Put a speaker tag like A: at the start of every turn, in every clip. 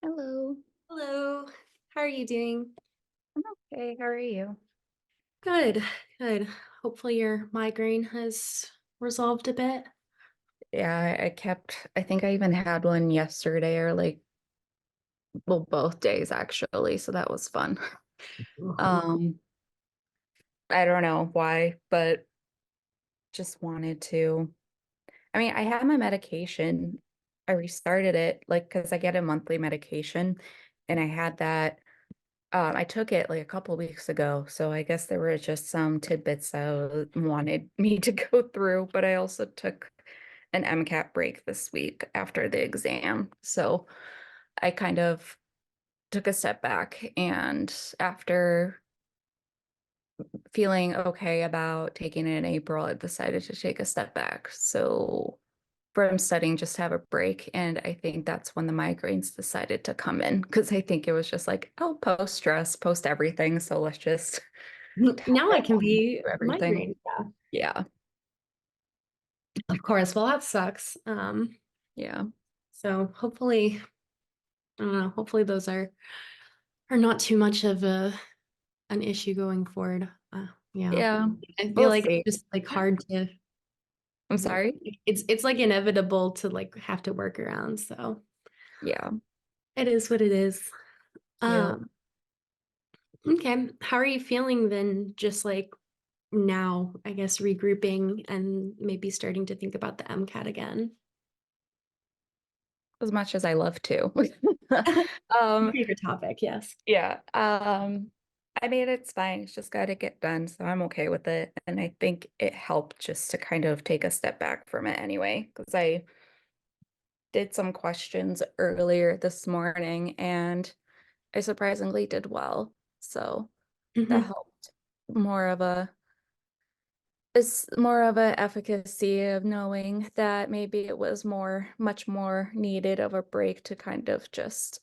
A: Hello.
B: Hello, how are you doing?
A: I'm okay. How are you?
B: Good, good. Hopefully your migraine has resolved a bit.
A: Yeah, I think I even had one yesterday or well, both days actually. So that was fun.
B: Mhm.
A: Um, I don't know why, but just wanted to. I mean, I had my medication. I restarted it because I get a monthly medication and I had that. I took it like a couple weeks ago. So I guess there were just some tidbits that wanted me to go through, but I also took an MCAT break this week after the exam. So I kind of took a step back and after feeling okay about taking it in April, I decided to take a step back. So from studying, just have a break. And I think that's when the migraines decided to come in because I think it was just like, oh, post stress, post everything. So let's just
B: Now it can
A: tackle
B: be
A: everything.
B: migraine. Yeah.
A: Yeah.
B: Of course. Well, that sucks.
A: Yeah.
B: So hopefully, I don't know, hopefully those are not too much of an issue going forward. Yeah.
A: Yeah.
B: I feel
A: We'll
B: like
A: see.
B: it's just like hard to
A: I'm sorry.
B: it's like inevitable to like have to work around. So
A: Yeah.
B: it is what it is.
A: Yeah.
B: Um, okay. How are you feeling then? Just like now, I guess, regrouping and maybe starting to think about the MCAT again.
A: As much as I love to. Um,
B: Favorite topic, yes.
A: yeah. I mean, it's fine. It's just got to get done. So I'm okay with it. And I think it helped just to kind of take a step back from it anyway, because I did some questions earlier this morning and I surprisingly did well. So that
B: Hmm.
A: helped. More of a It's more of a efficacy of knowing that maybe it was much more needed of a break to kind of just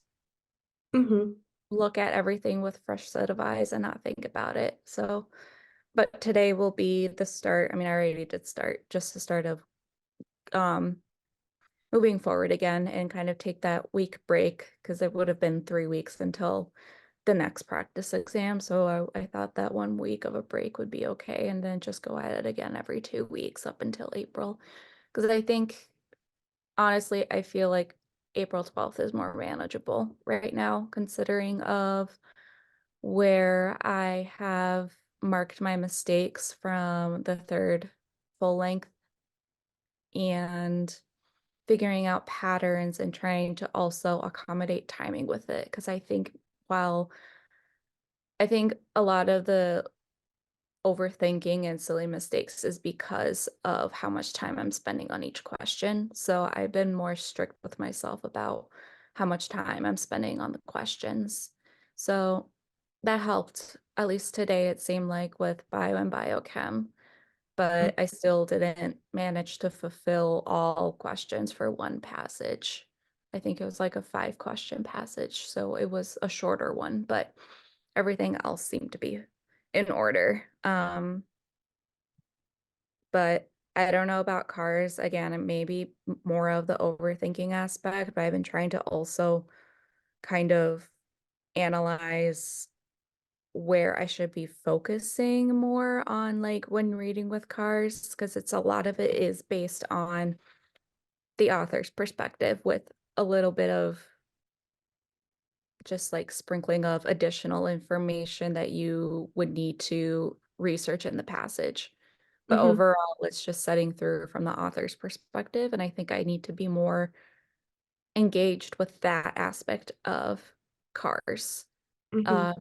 B: Hmm.
A: look at everything with fresh set of eyes and not think about it. So, but today will be the start. I mean, I already did start, just the start of um moving forward again and kind of take that week break because it would have been 3 weeks until the next practice exam. So I thought that 1 week of a break would be okay and then just go at it again every 2 weeks up until April. Because I think, honestly, I feel like April 12th is more manageable right now, considering of where I have marked my mistakes from the third full length and figuring out patterns and trying to also accommodate timing with it. Because while I think a lot of the overthinking and silly mistakes is because of how much time I'm spending on each question. So I've been more strict with myself about how much time I'm spending on the questions. So that helped. At least today, it seemed like with bio and biochem, but I still didn't manage to fulfill all questions for one passage. I think it was like a 5 question passage, so it was a shorter one, but everything else seemed to be in order. But I don't know about cars. Again, it may be more of the overthinking aspect, but I've been trying to also kind of analyze where I should be focusing more on, like, when reading with cars, because it's a lot of it is based on the author's perspective with a little bit of just like sprinkling of additional information that you would need to research in the passage. But
B: Hmm.
A: overall, it's just setting through from the author's perspective, and I think I need to be more engaged with that aspect of cars.
B: Hmm.
A: Uh,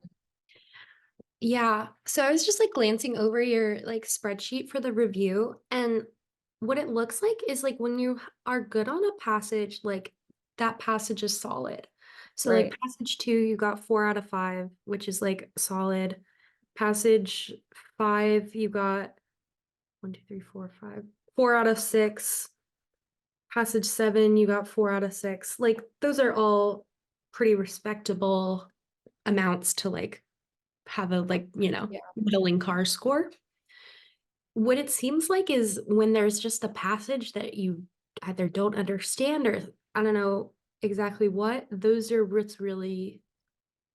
B: Yeah. So I was just like glancing over your like spreadsheet for the review, and what it looks like is like when you are good on a passage, like that passage is solid. So like
A: right.
B: passage two, you got 4 out of 5, which is like solid. Passage five, you got one, two, three, four, five, 4 out of 6. Passage seven, you got 4 out of 6. Like those are all pretty respectable amounts to like have a like,
A: Yeah.
B: middling car score. What it seems like is when there's just a passage that you either don't understand or I don't know, exactly what, those are what's really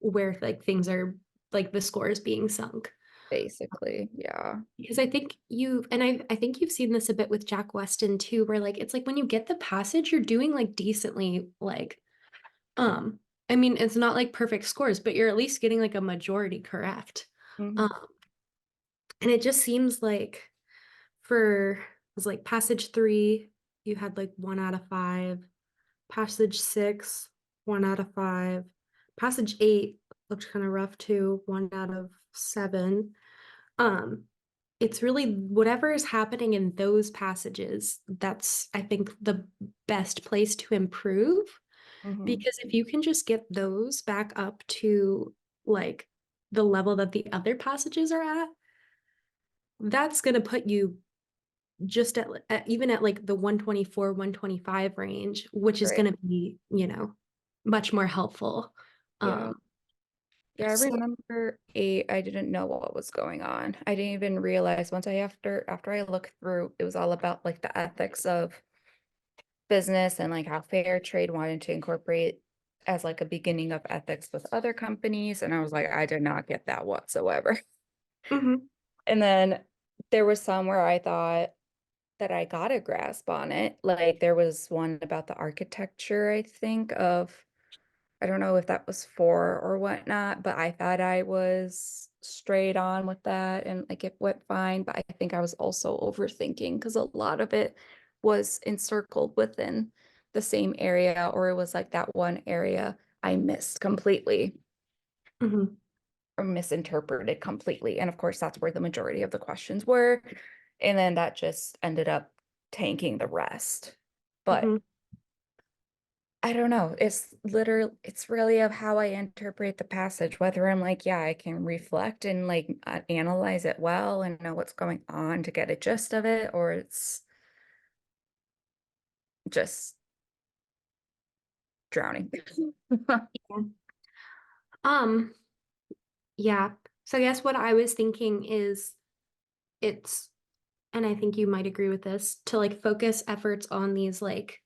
B: where like things are like the score is being sunk.
A: basically. Yeah.
B: Because I think you and I think you've seen this a bit with Jack Weston too, where like it's like when you get the passage, you're doing like decently like um I mean it's not like perfect scores, but you're at least getting like a majority correct.
A: Mhm.
B: Um and it just seems like for it was like passage three, you had like 1 out of 5. Passage six, 1 out of 5. Passage eight looked kind of rough too, 1 out of 7. Um, it's really whatever is happening in those passages, that's I think the best place to improve.
A: Mhm.
B: Because if you can just get those back up to like the level that the other passages are at, that's going to put you just at even at like the 124, 125 range, which is
A: Right.
B: going to be, much more helpful.
A: Yeah.
B: Um,
A: Yeah, I
B: so,
A: remember I didn't know what was going on. I didn't even realize once I after I looked through, it was all about like the ethics of business and like how fair trade wanted to incorporate as like a beginning of ethics with other companies. And I was like, I did not get that whatsoever.
B: mhm,
A: And then there was some where I thought that I got a grasp on it. Like there was one about the architecture, I think, of I don't know if that was four or whatnot, but I thought I was straight on with that and like it went fine. But I think I was also overthinking because a lot of it was encircled within the same area, or it was like that one area I missed completely
B: mhm,
A: or misinterpreted completely. And of course, that's where the majority of the questions were. And then that just ended up tanking the rest. But
B: mhm.
A: I don't know. It's really of how I interpret the passage, whether I'm like, yeah, I can reflect and like analyze it well and know what's going on to get a gist of it, or it's just drowning.
B: Yeah. Um, yeah. So I guess what I was thinking is it's, and I think you might agree with this, to like focus efforts on these like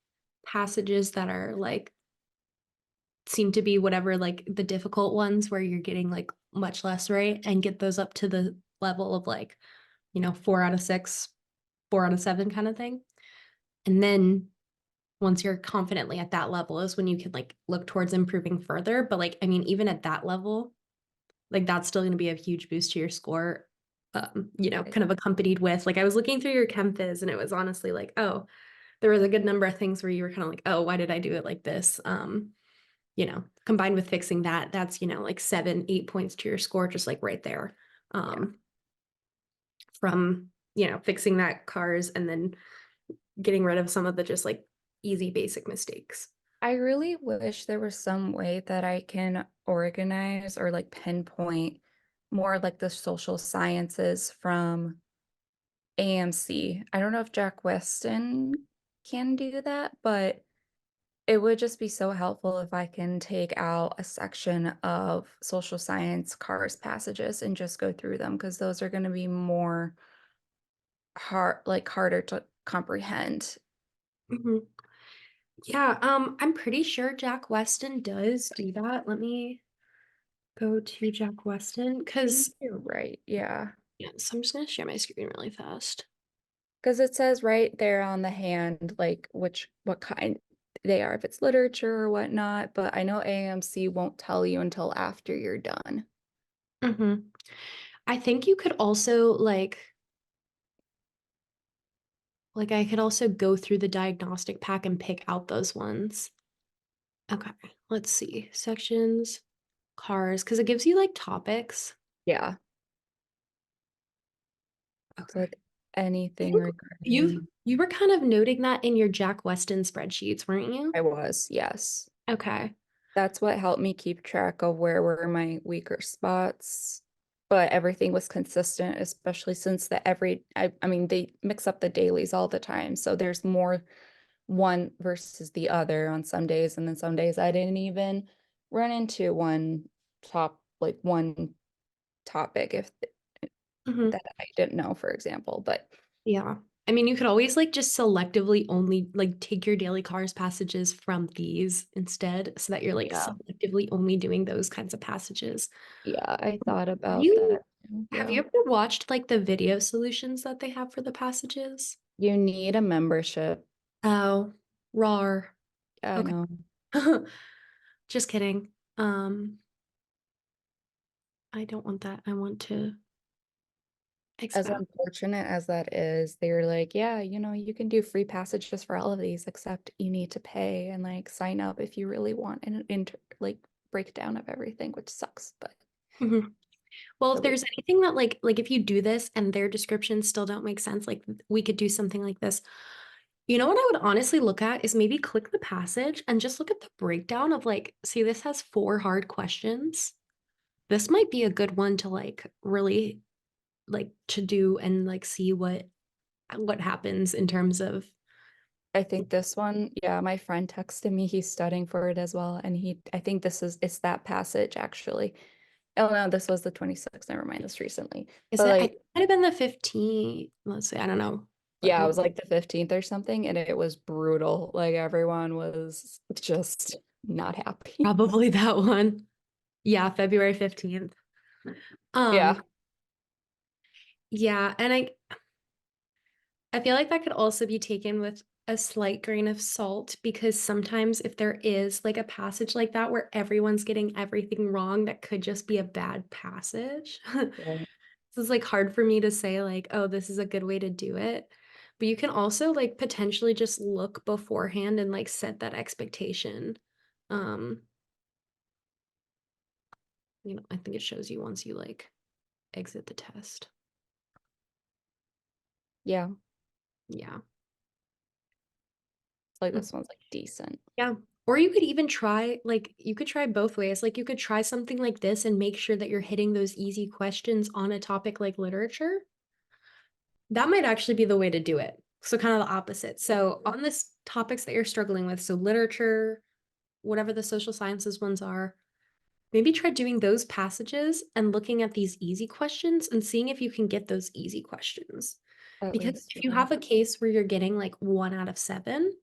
B: passages that are like seem to be whatever like the difficult ones where you're getting like much less right and get those up to the level of like 4 out of 6, 4 out of 7 kind of thing. And then once you're confidently at that level is when you can like look towards improving further. But like, I mean, even at that level, like that's still going to be a huge boost to your score.
A: Right.
B: Kind of accompanied with like I was looking through your chem phys and it was honestly like, oh, there was a good number of things where you were kind of like, oh, why did I do it like this? Combined with fixing that, that's like 7, 8 points to your score, just like right there.
A: Yeah.
B: Um, from fixing that cars and then getting rid of some of the just like easy basic mistakes.
A: I really wish there was some way that I can organize or like pinpoint more like the social sciences from AMC. I don't know if Jack Weston can do that, but it would just be so helpful if I can take out a section of social science cars passages and just go through them because those are going to be more harder to comprehend.
B: Mhm. Yeah, I'm pretty sure Jack Weston does do that. Let me go to Jack Weston
A: I think
B: because
A: you're right. Yeah.
B: yeah, so I'm just gonna share my screen really fast.
A: Because it says right there on the hand, like what kind they are, if it's literature or whatnot. But I know AMC won't tell you until after you're done.
B: hmm I think you could also like I could also go through the diagnostic pack and pick out those ones. Okay, let's see. Sections, cars, because it gives you like topics.
A: Yeah. So
B: Okay.
A: like
B: I
A: anything
B: think
A: regarding
B: you were kind of noting that in your Jack Weston spreadsheets, weren't you?
A: I was, yes.
B: Okay.
A: That's what helped me keep track of where were my weaker spots. But everything was consistent, especially since I mean, they mix up the dailies all the time. So there's more one versus the other on some days. And then some days I didn't even run into one topic if
B: hmm
A: that I didn't know, for example. But
B: Yeah. I mean, you could always like just selectively only like take your daily cars passages from these instead so that you're like
A: Yeah.
B: selectively only doing those kinds of passages.
A: Yeah, I thought
B: Have
A: about
B: you
A: that too.
B: have
A: Yeah.
B: you ever watched like the video solutions that they have for the passages?
A: You need a membership.
B: Oh, rar.
A: Yeah, I
B: Okay.
A: know.
B: Just kidding. Um, I don't want that. I want to
A: As
B: expound.
A: unfortunate as that is, they were like, yeah, you can do free passages for all of these, except you need to pay and like sign up if you really want an like breakdown of everything, which sucks, but
B: Mhm. Well, if
A: so we
B: there's anything that like if you do this and their descriptions still don't make sense, like we could do something like this. You know what I would honestly look at is maybe click the passage and just look at the breakdown of like, see, this has 4 hard questions. This might be a good one to like really like to do and like see what happens in terms of
A: I think this one, yeah, my friend texted me, he's studying for it as well, and I think it's that passage actually. Oh no, this was the 26th, never mind, this recently.
B: is
A: But
B: it I
A: like,
B: might have been the 15th, let's say, I don't know. But
A: yeah, it was like the 15th or something, and it was brutal. Like everyone was just not happy.
B: probably that one. Yeah, February 15th.
A: Yeah,
B: Um, yeah, and I feel like that could also be taken with a slight grain of salt because sometimes if there is like a passage like that where everyone's getting everything wrong, that could just be a bad passage.
A: right.
B: This is like hard for me to say like, oh, this is a good way to do it. But you can also like potentially just look beforehand and like set that expectation. Um, I think it shows you once you like exit the test.
A: Yeah,
B: Yeah.
A: it's like this one's like decent.
B: Yeah. Or you could even try, like, you could try both ways. Like, you could try something like this and make sure that you're hitting those easy questions on a topic like literature. That might actually be the way to do it. So, kind of the opposite. So, on this topics that you're struggling with, so literature, whatever the social sciences ones are, maybe try doing those passages and looking at these easy questions and seeing if you can get those easy questions.
A: At
B: Because
A: least,
B: if you
A: yeah.
B: have a case where you're getting like 1 out of 7,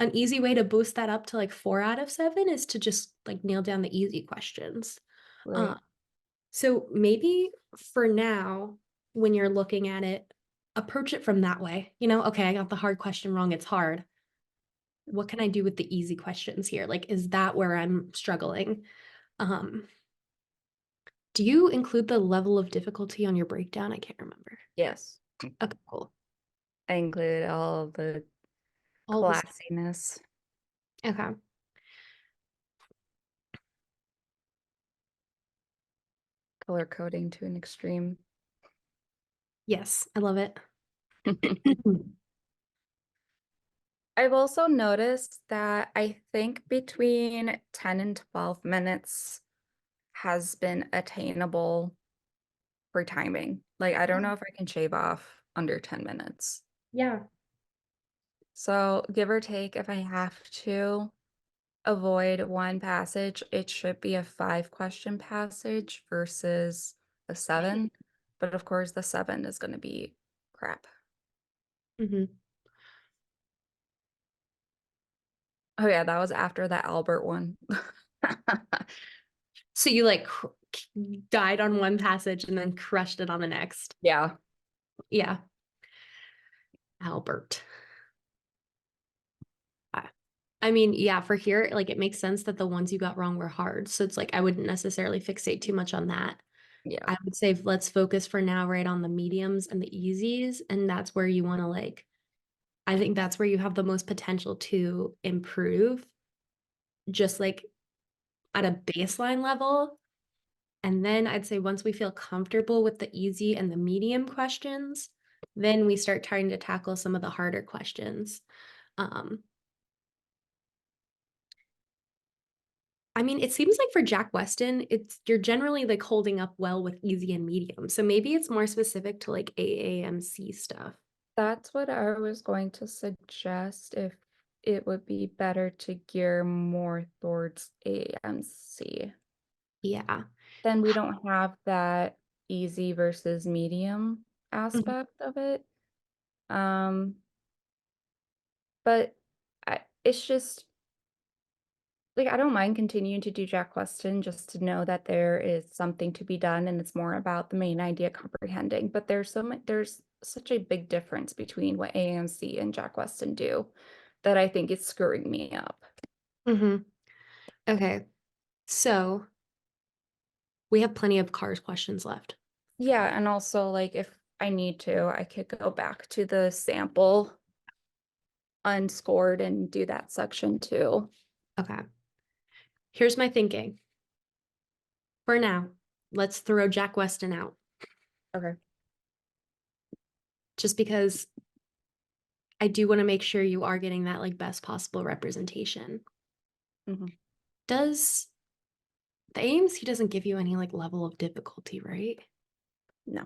B: an easy way to boost that up to like 4 out of 7 is to just like nail down the easy questions. Uh,
A: Right.
B: so maybe for now, when you're looking at it, approach it from that way. Okay, I got the hard question wrong. It's hard. What can I do with the easy questions here? Like, is that where I'm struggling? Um, do you include the level of difficulty on your breakdown? I can't remember.
A: Yes.
B: Okay, cool.
A: I included all of the
B: All this.
A: classiness,
B: Okay.
A: color coding to an extreme.
B: Yes, I love it.
A: I've also noticed that I think between 10 and 12 minutes has been attainable for timing. Like, I don't know if I can shave off under 10 minutes.
B: Yeah.
A: So, give or take, if I have to avoid one passage, it should be a 5 question passage versus a 7. But of course, the 7 is going to be crap.
B: Hmm.
A: Oh, yeah, that was after that Albert one.
B: So you like died on one passage and then crushed it on the next.
A: Yeah.
B: Yeah, Albert. I I mean, yeah, for here, like it makes sense that the ones you got wrong were hard. So it's like I wouldn't necessarily fixate too much on that.
A: Yeah.
B: I would say let's focus for now right on the mediums and the easies. And that's where you want to like, I think that's where you have the most potential to improve, just like at a baseline level. And then I'd say once we feel comfortable with the easy and the medium questions, then we start trying to tackle some of the harder questions. Um, I mean, it seems like for Jack Weston, you're generally like holding up well with easy and medium. So maybe it's more specific to like AAMC stuff.
A: That's what I was going to suggest if it would be better to gear more towards AMC.
B: Yeah.
A: Then we don't have that easy versus medium
B: Mhm.
A: aspect of it. Um, but it's just like I don't mind continuing to do Jack Weston just to know that there is something to be done and it's more about the main idea comprehending. But there's such a big difference between what AMC and Jack Weston do that I think is screwing me up.
B: Mm-hmm. Okay. So we have plenty of cars questions left.
A: Yeah, and also like if I need to, I could go back to the sample unscored and do that section too.
B: Okay. Here's my thinking. For now, let's throw Jack Weston out
A: Okay.
B: just because I do want to make sure you are getting that like best possible representation.
A: Mhm.
B: Does the AMC doesn't give you any like level of difficulty, right?
A: No.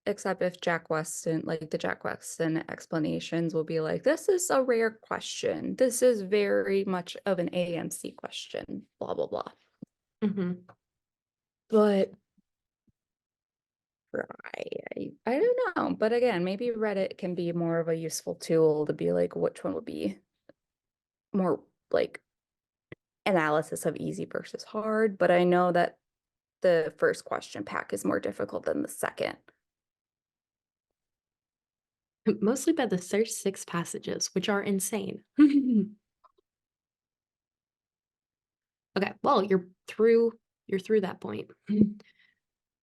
A: Except if Jack Weston, like the Jack Weston explanations will be like, this is a rare question. This is very much of an AMC question, blah, blah, blah.
B: Mm-hmm.
A: But I don't know. But again, maybe Reddit can be more of a useful tool to be like, which one would be more like analysis of easy versus hard. But I know that the first question pack is more difficult than the second.
B: Mostly by the first 6 passages, which are insane. Okay, well, you're through that point.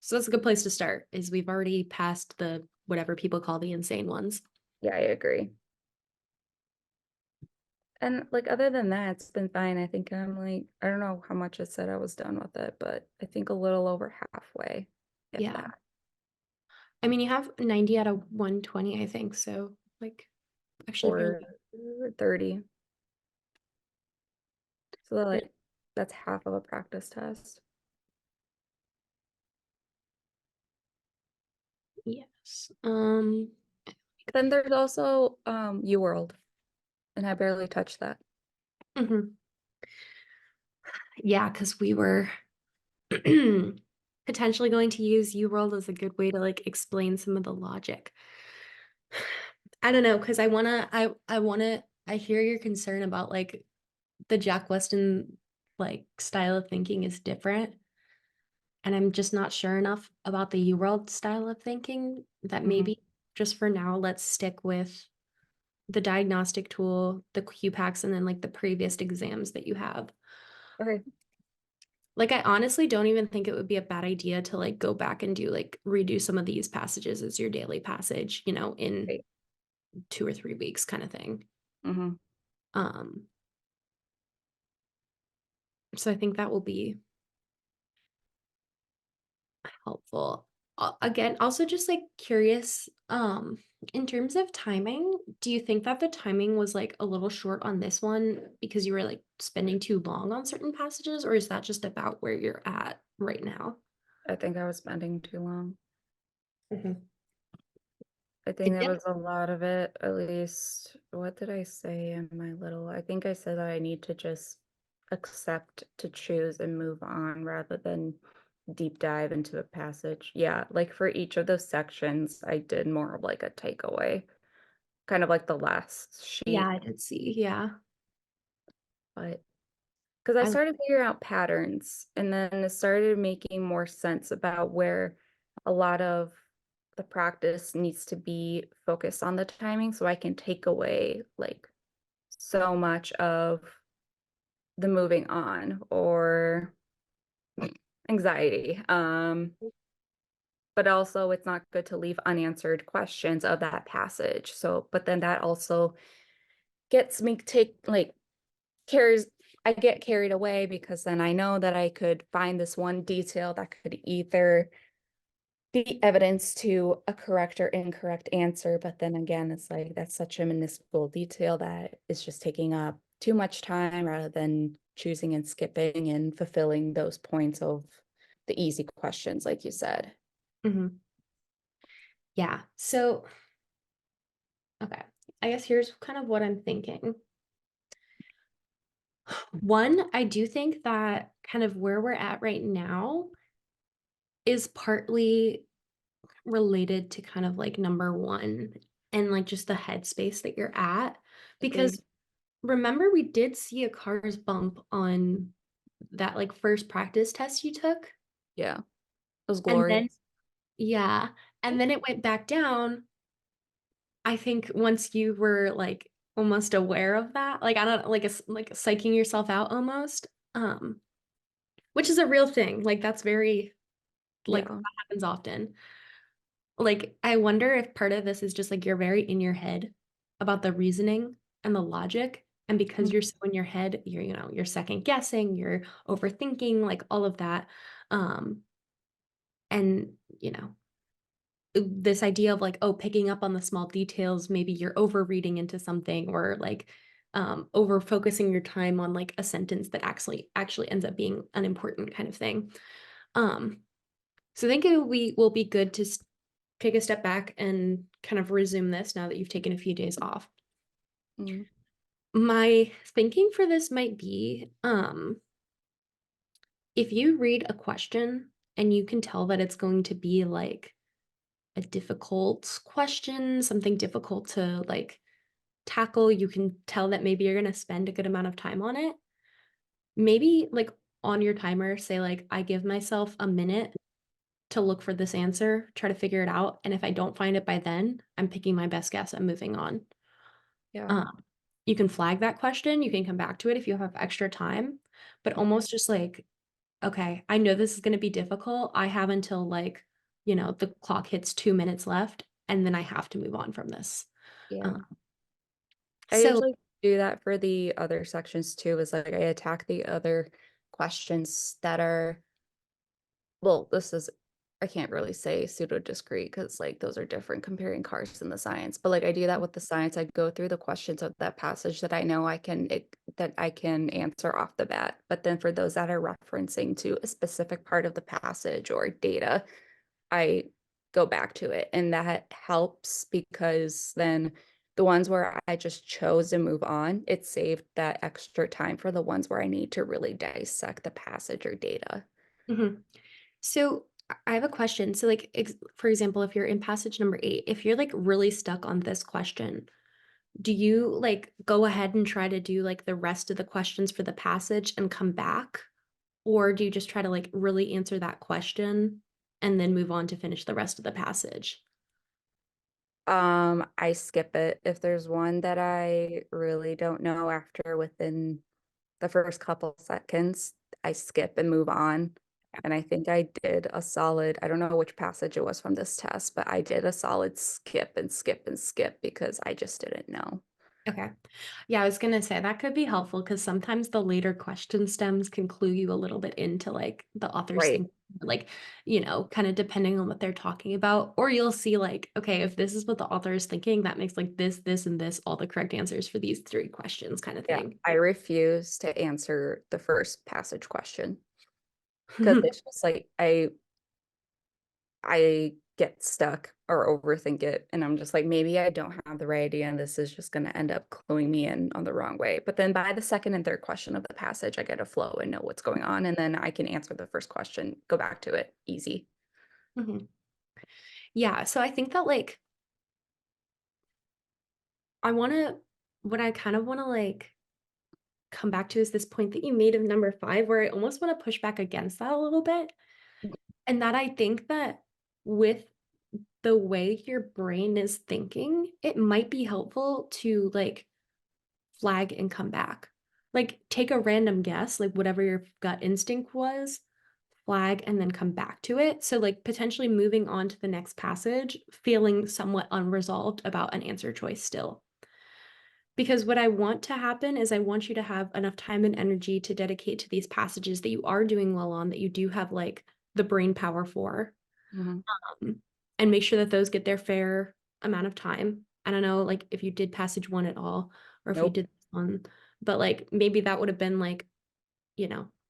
B: So that's a good place to start, is we've already passed the whatever people call the insane ones.
A: Yeah, I agree. And like other than that, it's been fine. I think I'm like, I don't know how much I said I was done with it, but I think a little over halfway, if
B: Yeah.
A: that,
B: I mean, you have 90 out of 120, I think. So, like, actually fairly
A: or 30. So
B: good.
A: like that's half of a practice test.
B: Yes.
A: Then there's also UWorld, and I barely touched that.
B: Mhm. Yeah, because we were potentially going to use UWorld as a good way to like explain some of the logic. I don't know, because I hear your concern about like the Jack Weston like style of thinking is different. And I'm just not sure enough about the UWorld style of thinking that
A: Hmm.
B: maybe just for now, let's stick with the diagnostic tool, the QPACs, and then like the previous exams that you have.
A: Okay.
B: Like, I honestly don't even think it would be a bad idea to like go back and do like redo some of these passages as your daily passage, in
A: Great.
B: 2 or 3 weeks kind of thing.
A: Hmm.
B: Um, so I think that will be helpful. Again, also just like curious, in terms of timing, do you think that the timing was like a little short on this one because you were like spending too long on certain passages, or is that just about where you're at right now?
A: I think I was spending too long.
B: Mhm.
A: I think
B: It
A: that
B: did.
A: was a lot of it, at least. What did I say in my little? I think I said that I need to just accept to choose and move on rather than deep dive into a passage. Yeah, like for each of those sections, I did more of like a takeaway, kind of like the last
B: Yeah,
A: sheet.
B: I did see. Yeah.
A: But because I
B: I
A: started figuring out patterns and then it started making more sense about where a lot of the practice needs to be focused on the timing so I can take away like so much of the moving on or anxiety. But also it's not good to leave unanswered questions of that passage. So, but then that also gets me take like carries I get carried away because then I know that I could find this one detail that could either be evidence to a correct or incorrect answer. But then again, it's like that's such a minuscule detail that is just taking up too much time rather than choosing and skipping and fulfilling those points of the easy questions, like you said.
B: Mhm. Yeah. So, okay. I guess here's kind of what I'm thinking. One, I do think that kind of where we're at right now is partly related to kind of like number one and like just the headspace that you're at. Because
A: Agreed.
B: remember, we did see a car's bump on that like first practice test you took.
A: Yeah. It was
B: And then,
A: glorious.
B: yeah. And then it went back down. I think once you were like almost aware of that, like I don't like like psyching yourself out almost, which is a real thing. Like that's very like
A: Yeah.
B: that happens often. Like, I wonder if part of this is just like you're very in your head about the reasoning and the logic. And because
A: Mhm.
B: you're so in your head, you're second guessing, you're overthinking, like all of that. Um, and this idea of like, oh, picking up on the small details, maybe you're overreading into something or like over focusing your time on like a sentence that actually ends up being an important kind of thing. Um, so I think we will be good to take a step back and kind of resume this now that you've taken a few days off.
A: Mhm.
B: My thinking for this might be if you read a question and you can tell that it's going to be like a difficult question, something difficult to like tackle, you can tell that maybe you're going to spend a good amount of time on it. Maybe like on your timer, say like I give myself a minute to look for this answer, try to figure it out. And if I don't find it by then, I'm picking my best guess and moving on.
A: Yeah.
B: Um, you can flag that question. You can come back to it if you have extra time, but
A: Yeah.
B: almost just like, okay, I know this is going to be difficult. I have until like, the clock hits 2 minutes left, and then I have to move on from this. Uh,
A: Yeah. I
B: so,
A: usually do that for the other sections too, is like I attack the other questions that are well, this is I can't really say pseudo discrete because like those are different comparing cars and the science. But like I do that with the science. I go through the questions of that passage that I know that I can answer off the bat. But then for those that are referencing to a specific part of the passage or data, I go back to it, and that helps because then the ones where I just chose to move on, it saved that extra time for the ones where I need to really dissect the passage or data.
B: mhm. So I have a question. So, like, for example, if you're in passage number 8, if you're like really stuck on this question, do you like go ahead and try to do like the rest of the questions for the passage and come back? Or do you just try to like really answer that question and then move on to finish the rest of the passage?
A: I skip it. If there's one that I really don't know after within the first couple seconds, I skip and move on. And I think I did a solid, I don't know which passage it was from this test, but I did a solid skip and skip and skip because I just didn't know.
B: Okay. Yeah, I was gonna say that could be helpful because sometimes the later question stems can clue you a little bit into like the author's
A: Right.
B: thinking, like, kind of depending on what they're talking about. Or you'll see like, okay, if this is what the author is thinking, that makes like this, and this all the correct answers for these three questions kind of
A: Yeah.
B: thing.
A: I refuse to answer the first passage question because it's just like I get stuck or overthink it, and I'm just like, maybe I don't have the right idea, and this is just gonna end up cluing me in on the wrong way. But then by the second and third question of the passage, I get a flow and know what's going on, and then I can answer the first question, go back to it, easy.
B: Mhm. Yeah, so I think that like I want to what I kind of want to like come back to is this point that you made of number 5 where I almost want to push back against that a little bit. And that I think that with the way your brain is thinking, it might be helpful to like flag and come back. Like take a random guess, like whatever your gut instinct was, flag and then come back to it. So like potentially moving on to the next passage, feeling somewhat unresolved about an answer choice still. Because what I want to happen is I want you to have enough time and energy to dedicate to these passages that you are doing well on, that you do have like the brain power for,
A: Mhm.
B: um, and make sure that those get their fair amount of time. I don't know, like if you did passage one at all, or if you
A: Nope.
B: did this one, but like maybe that would have been like,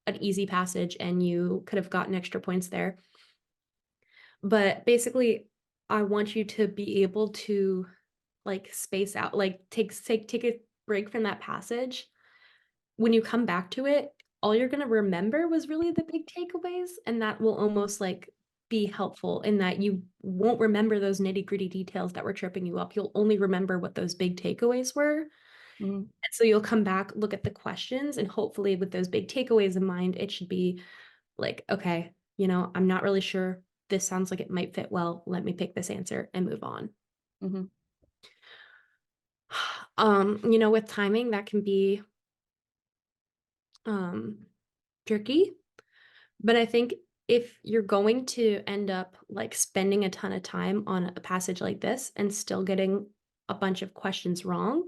B: an easy passage and you could have gotten extra points there. But basically, I want you to be able to like space out, like take a break from that passage. When you come back to it, all you're gonna remember was really the big takeaways, and that will almost like be helpful in that you won't remember those nitty-gritty details that were tripping you up. You'll only remember what those big takeaways were.
A: Mhm.
B: And so you'll come back, look at the questions, and hopefully with those big takeaways in mind, it should be like, okay, I'm not really sure. This sounds like it might fit well. Let me pick this answer and move on.
A: Mhm.
B: With timing, that can be um tricky. But I think if you're going to end up like spending a ton of time on a passage like this and still getting a bunch of questions wrong,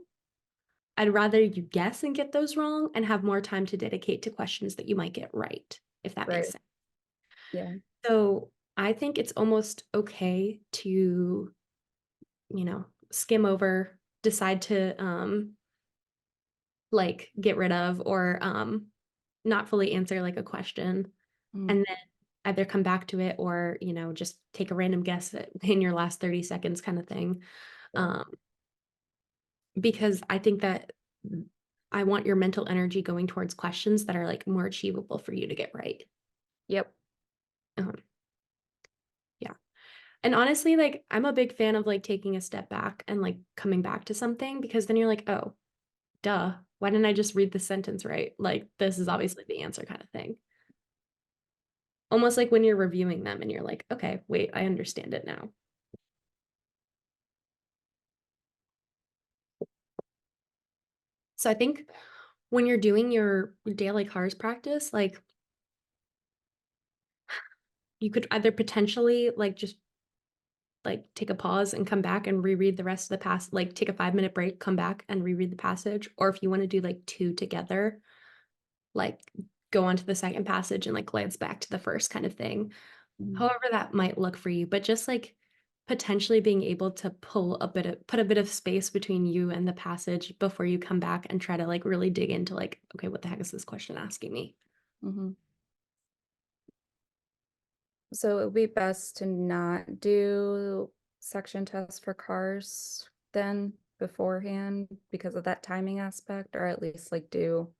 B: I'd rather you guess and get those wrong and have more time to dedicate to questions that you might get right, if that makes
A: Right.
B: sense.
A: Yeah.
B: So I think it's almost okay to, skim over, decide to like get rid of or not fully answer like a question
A: Mhm.
B: and then either come back to it or, just take a random guess in your last 30 seconds kind of thing.
A: Yeah.
B: Um, because I think that I want your mental energy going towards questions that are like more achievable for you to get right.
A: Yep.
B: Um, yeah. And honestly, like I'm a big fan of like taking a step back and like coming back to something because then you're like, oh, duh. Why didn't I just read the sentence right? Like this is obviously the answer kind of thing. Almost like when you're reviewing them and you're like, okay, wait, I understand it now. So I think when you're doing your daily cars practice, like you could either potentially like just like take a pause and come back and reread the rest of the pass, like take a 5-minute break, come back and reread the passage. Or if you want to do like two together, like go on to the second passage and like glance back to the first kind of thing.
A: Mhm.
B: However that might look for you, but just like potentially being able to put a bit of space between you and the passage before you come back and try to like really dig into like, okay, what the heck is this question asking me?
A: Mhm. So it would be best to not do section tests for cars then beforehand because of that timing aspect, or at least like do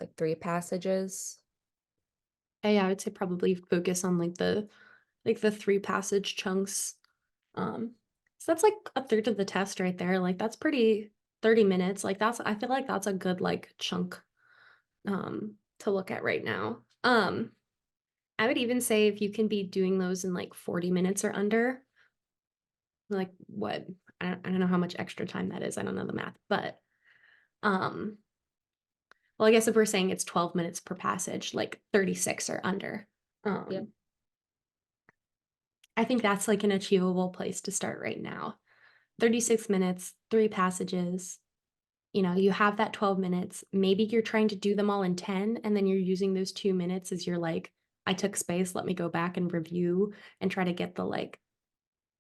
A: like 3 passages.
B: Yeah, I would say probably focus on like the three passage chunks. Um, so that's like a third of the test right there. Like that's pretty 30 minutes. Like I feel like that's a good like chunk to look at right now. I would even say if you can be doing those in like 40 minutes or under, like what I don't know how much extra time that is. I don't know the math, but um well, I guess if we're saying it's 12 minutes per passage, like 36 or under.
A: Yeah.
B: Um, I think that's like an achievable place to start right now. 36 minutes, three passages. You have that 12 minutes. Maybe you're trying to do them all in 10, and then you're using those 2 minutes as you're like, I took space, let me go back and review and try to get the like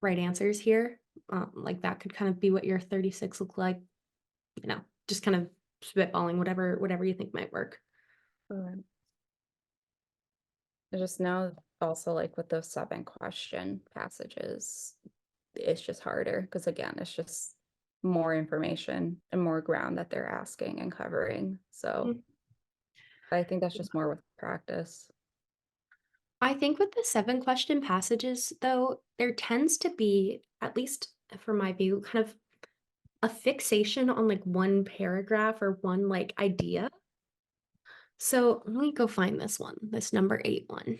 B: right answers here. Like that could kind of be what your 36 look like, just kind of spitballing whatever you think might work.
A: Alright. I just know also like with those 7 question passages, it's just harder because again, it's just more information and more ground that they're asking and covering. So
B: Mhm.
A: I think that's just more with practice.
B: I think with the 7 question passages, though, there tends to be, at least for my view, kind of a fixation on like one paragraph or one like idea. So let me go find this number 8 one,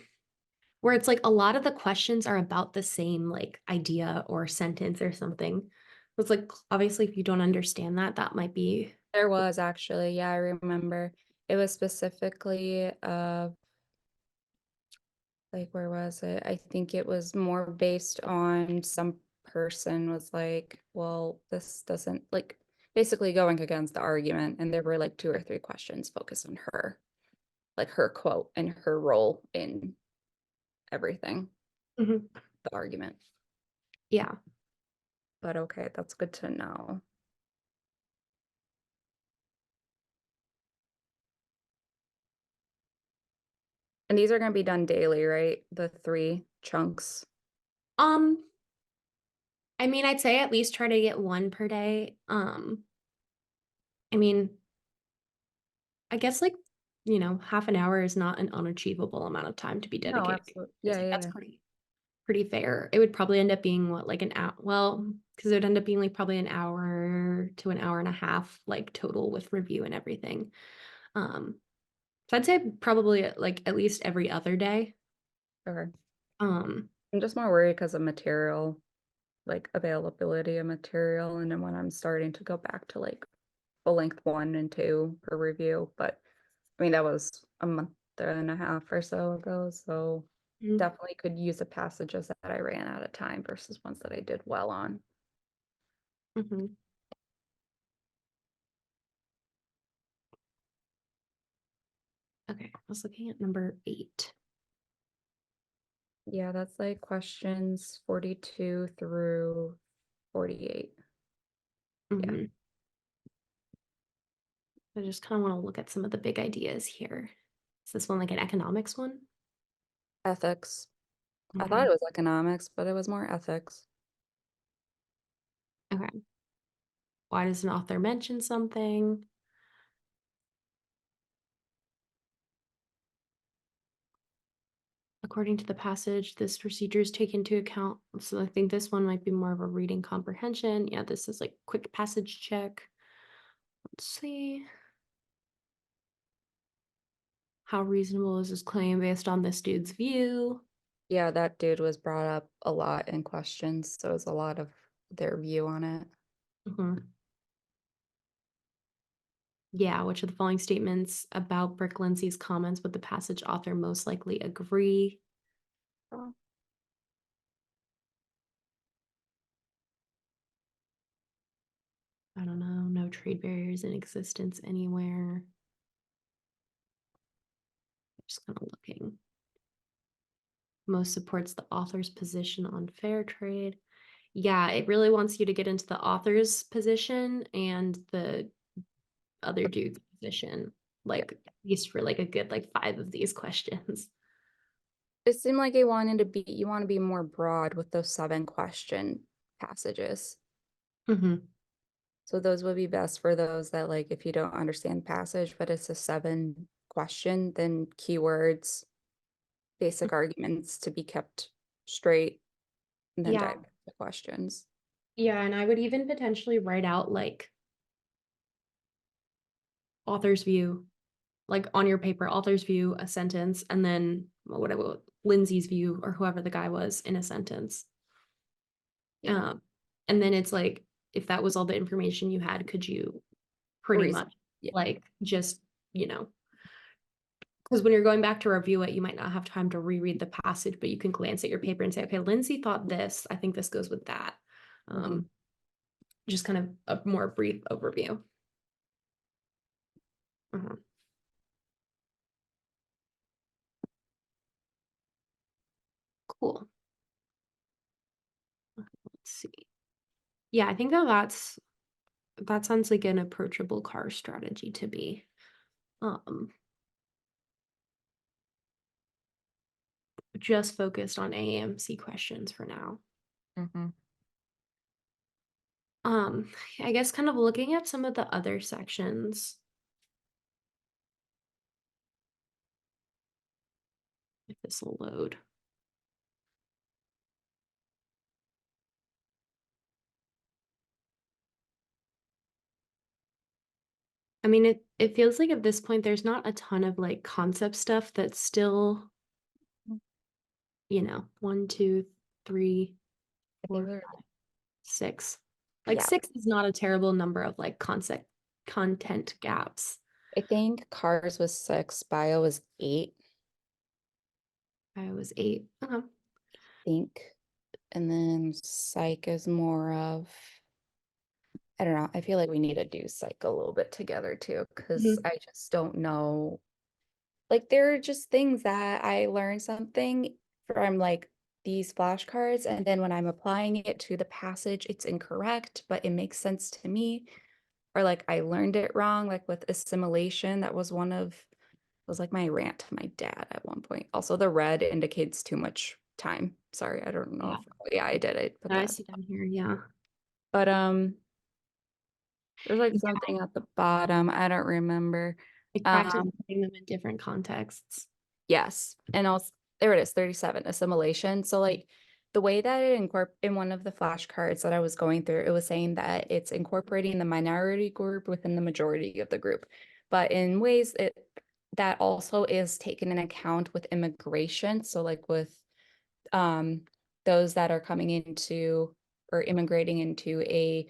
B: where it's like a lot of the questions are about the same like idea or sentence or something. It's like obviously if you don't understand that, that might be.
A: There was actually, yeah, I remember. It was specifically like where was it? I think it was more based on some person was like, well, this doesn't like basically going against the argument. And there were like 2 or 3 questions focused on her, like her quote and her role in everything,
B: Mhm.
A: the argument.
B: Yeah.
A: But okay, that's good to know. And these are going to be done daily, right? The 3 chunks.
B: Um, I mean, I'd say at least try to get one per day. I mean, I guess like you know, half an hour is not an unachievable amount of time to be
A: No,
B: dedicating.
A: absolutely.
B: It's
A: Yeah,
B: like,
A: yeah,
B: that's
A: yeah.
B: pretty fair. It would probably end up being what, like an hour, well, because it would end up being like probably an hour to an hour and a half, like total with review and everything. Um, so I'd say probably like at least every other day.
A: Okay.
B: Um,
A: I'm just more worried because of material, like availability of material, and then when I'm starting to go back to like full length one and two for review. But I mean, that was a month and a half or so ago, so
B: mm,
A: definitely could use the passages that I ran out of time versus ones that I did well on.
B: mhm. Okay, I was looking at number 8.
A: Yeah, that's like questions 42 through 48. Yeah.
B: Mhm. I just kind of want to look at some of the big ideas here. Is this one like an economics one?
A: Ethics. I thought
B: Okay.
A: it was economics, but it was more ethics.
B: Okay. Why does an author mention something? According to the passage, this procedure is taken into account. So I think this one might be more of a reading comprehension. Yeah, this is like quick passage check. Let's see. How reasonable is this claim based on this dude's view?
A: Yeah, that dude was brought up a lot in questions, so it was a lot of their view on it.
B: Mhm. Yeah, which of the following statements about Brick Lindsay's comments would the passage author most likely agree?
A: Oh.
B: I don't know. No trade barriers in existence anywhere. Just kind of looking. Most supports the author's position on fair trade. Yeah, it really wants you to get into the author's position and the other dude's position,
A: Yeah.
B: like at least for like a good like 5 of these questions.
A: It seemed like it wanted to be, you want to be more broad with those 7 question passages.
B: Mhm.
A: So those would be best for those that like if you don't understand passage, but it's a 7 question, then keywords, basic arguments to be kept straight, and then dive
B: Yeah.
A: into the questions.
B: Yeah, and I would even potentially write out like author's view, like on your paper, author's view, a sentence, and then whatever Lindsay's view or whoever the guy was in a sentence.
A: Yeah.
B: Um, and then it's like, if that was all the information you had, could you pretty
A: Reason.
B: much
A: Yeah.
B: like just, you know, because when you're going back to review it, you might not have time to reread the passage, but you can glance at your paper and say, okay, Lindsay thought this. I think this goes with that.
A: Mhm.
B: Um, just kind of a more brief overview. Uh-huh. Cool. Let's see. Yeah, I think that sounds like an approachable car strategy to me. Um, just focused on AAMC questions for now.
A: Mhm.
B: Um, I guess kind of looking at some of the other sections, if this will load. I mean, it feels like at this point there's not a ton of like concept stuff that's still, you know, one, two, three,
A: I think
B: four,
A: they're,
B: 6. Like
A: yeah,
B: 6 is not a terrible number of like concept content gaps.
A: I think cars was 6, bio was 8,
B: I was 8.
A: think. And then psych is more of, I don't know. I feel like we need to do psych a little bit together too, because
B: Mhm.
A: I just don't know. Like there are just things that I learned something from like these flashcards, and then when I'm applying it to the passage, it's incorrect, but it makes sense to me. Or like I learned it wrong, like with assimilation. That was one of was like my rant to my dad at one point. Also, the red indicates too much time. Sorry, I don't know
B: Yeah.
A: if, oh, yeah, I did. I put
B: I
A: that.
B: see down here. Yeah.
A: But there's like
B: Yeah.
A: something at the bottom. I don't remember.
B: Like practice
A: Um,
B: putting them in different contexts.
A: yes. And also there it is, 37, assimilation. So like the way that it in one of the flashcards that I was going through, it was saying that it's incorporating the minority group within the majority of the group. But in ways that also is taken in account with immigration. So like with um those that are coming into or immigrating into a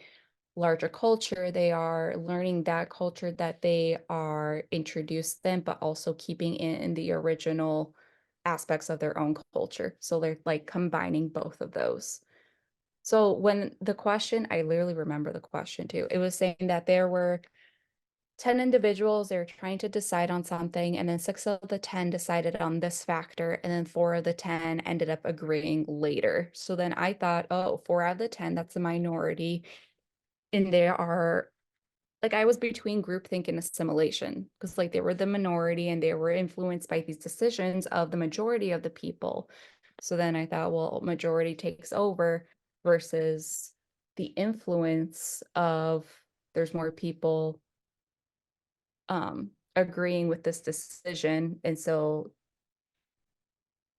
A: larger culture, they are learning that culture that they are introduced them, but also keeping in the original aspects of their own culture. So they're like combining both of those. So when the question, I literally remember the question too. It was saying that there were 10 individuals, they were trying to decide on something, and then six of the 10 decided on this factor, and then four of the 10 ended up agreeing later. So then I thought, oh, four out of the 10, that's a minority. And there are like I was between groupthink and assimilation because like they were the minority and they were influenced by these decisions of the majority of the people. So then I thought, well, majority takes over versus the influence of there's more people agreeing with this decision. And so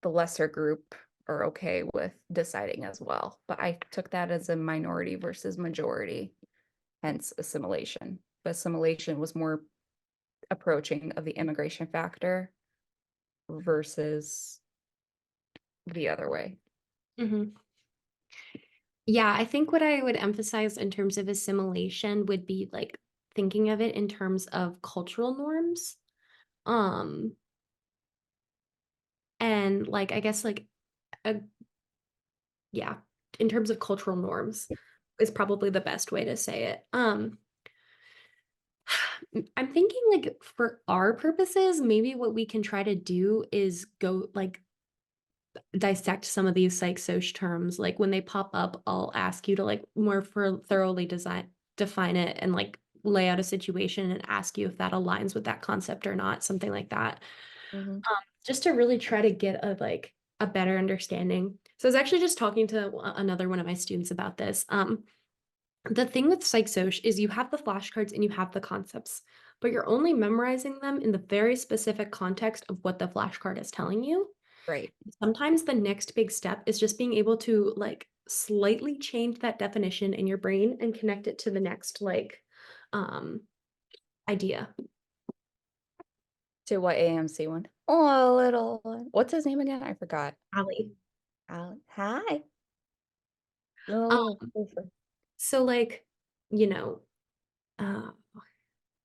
A: the lesser group are okay with deciding as well. But I took that as a minority versus majority, hence assimilation. But assimilation was more approaching of the immigration factor versus the other way.
B: Mhm. Yeah, I think what I would emphasize in terms of assimilation would be like thinking of it in terms of cultural norms. Um, and like I guess like a yeah, in terms of cultural norms is probably the best way to say it. I'm thinking like for our purposes, maybe what we can try to do is go like dissect some of these psych soc terms. Like when they pop up, I'll ask you to like more for thoroughly define it and like lay out a situation and ask you if that aligns with that concept or not, something like that.
A: Mhm.
B: Just to really try to get a better understanding. So I was actually just talking to another one of my students about this. The thing with psych soc is you have the flashcards and you have the concepts, but you're only memorizing them in the very specific context of what the flashcard is telling you.
A: Right.
B: Sometimes the next big step is just being able to like slightly change that definition in your brain and connect it to the next um idea.
A: To what AMC one? Oh, little one. What's his name again? I forgot.
B: Ali.
A: Hi.
B: Um,
A: No, Gopher.
B: so like, you know, uh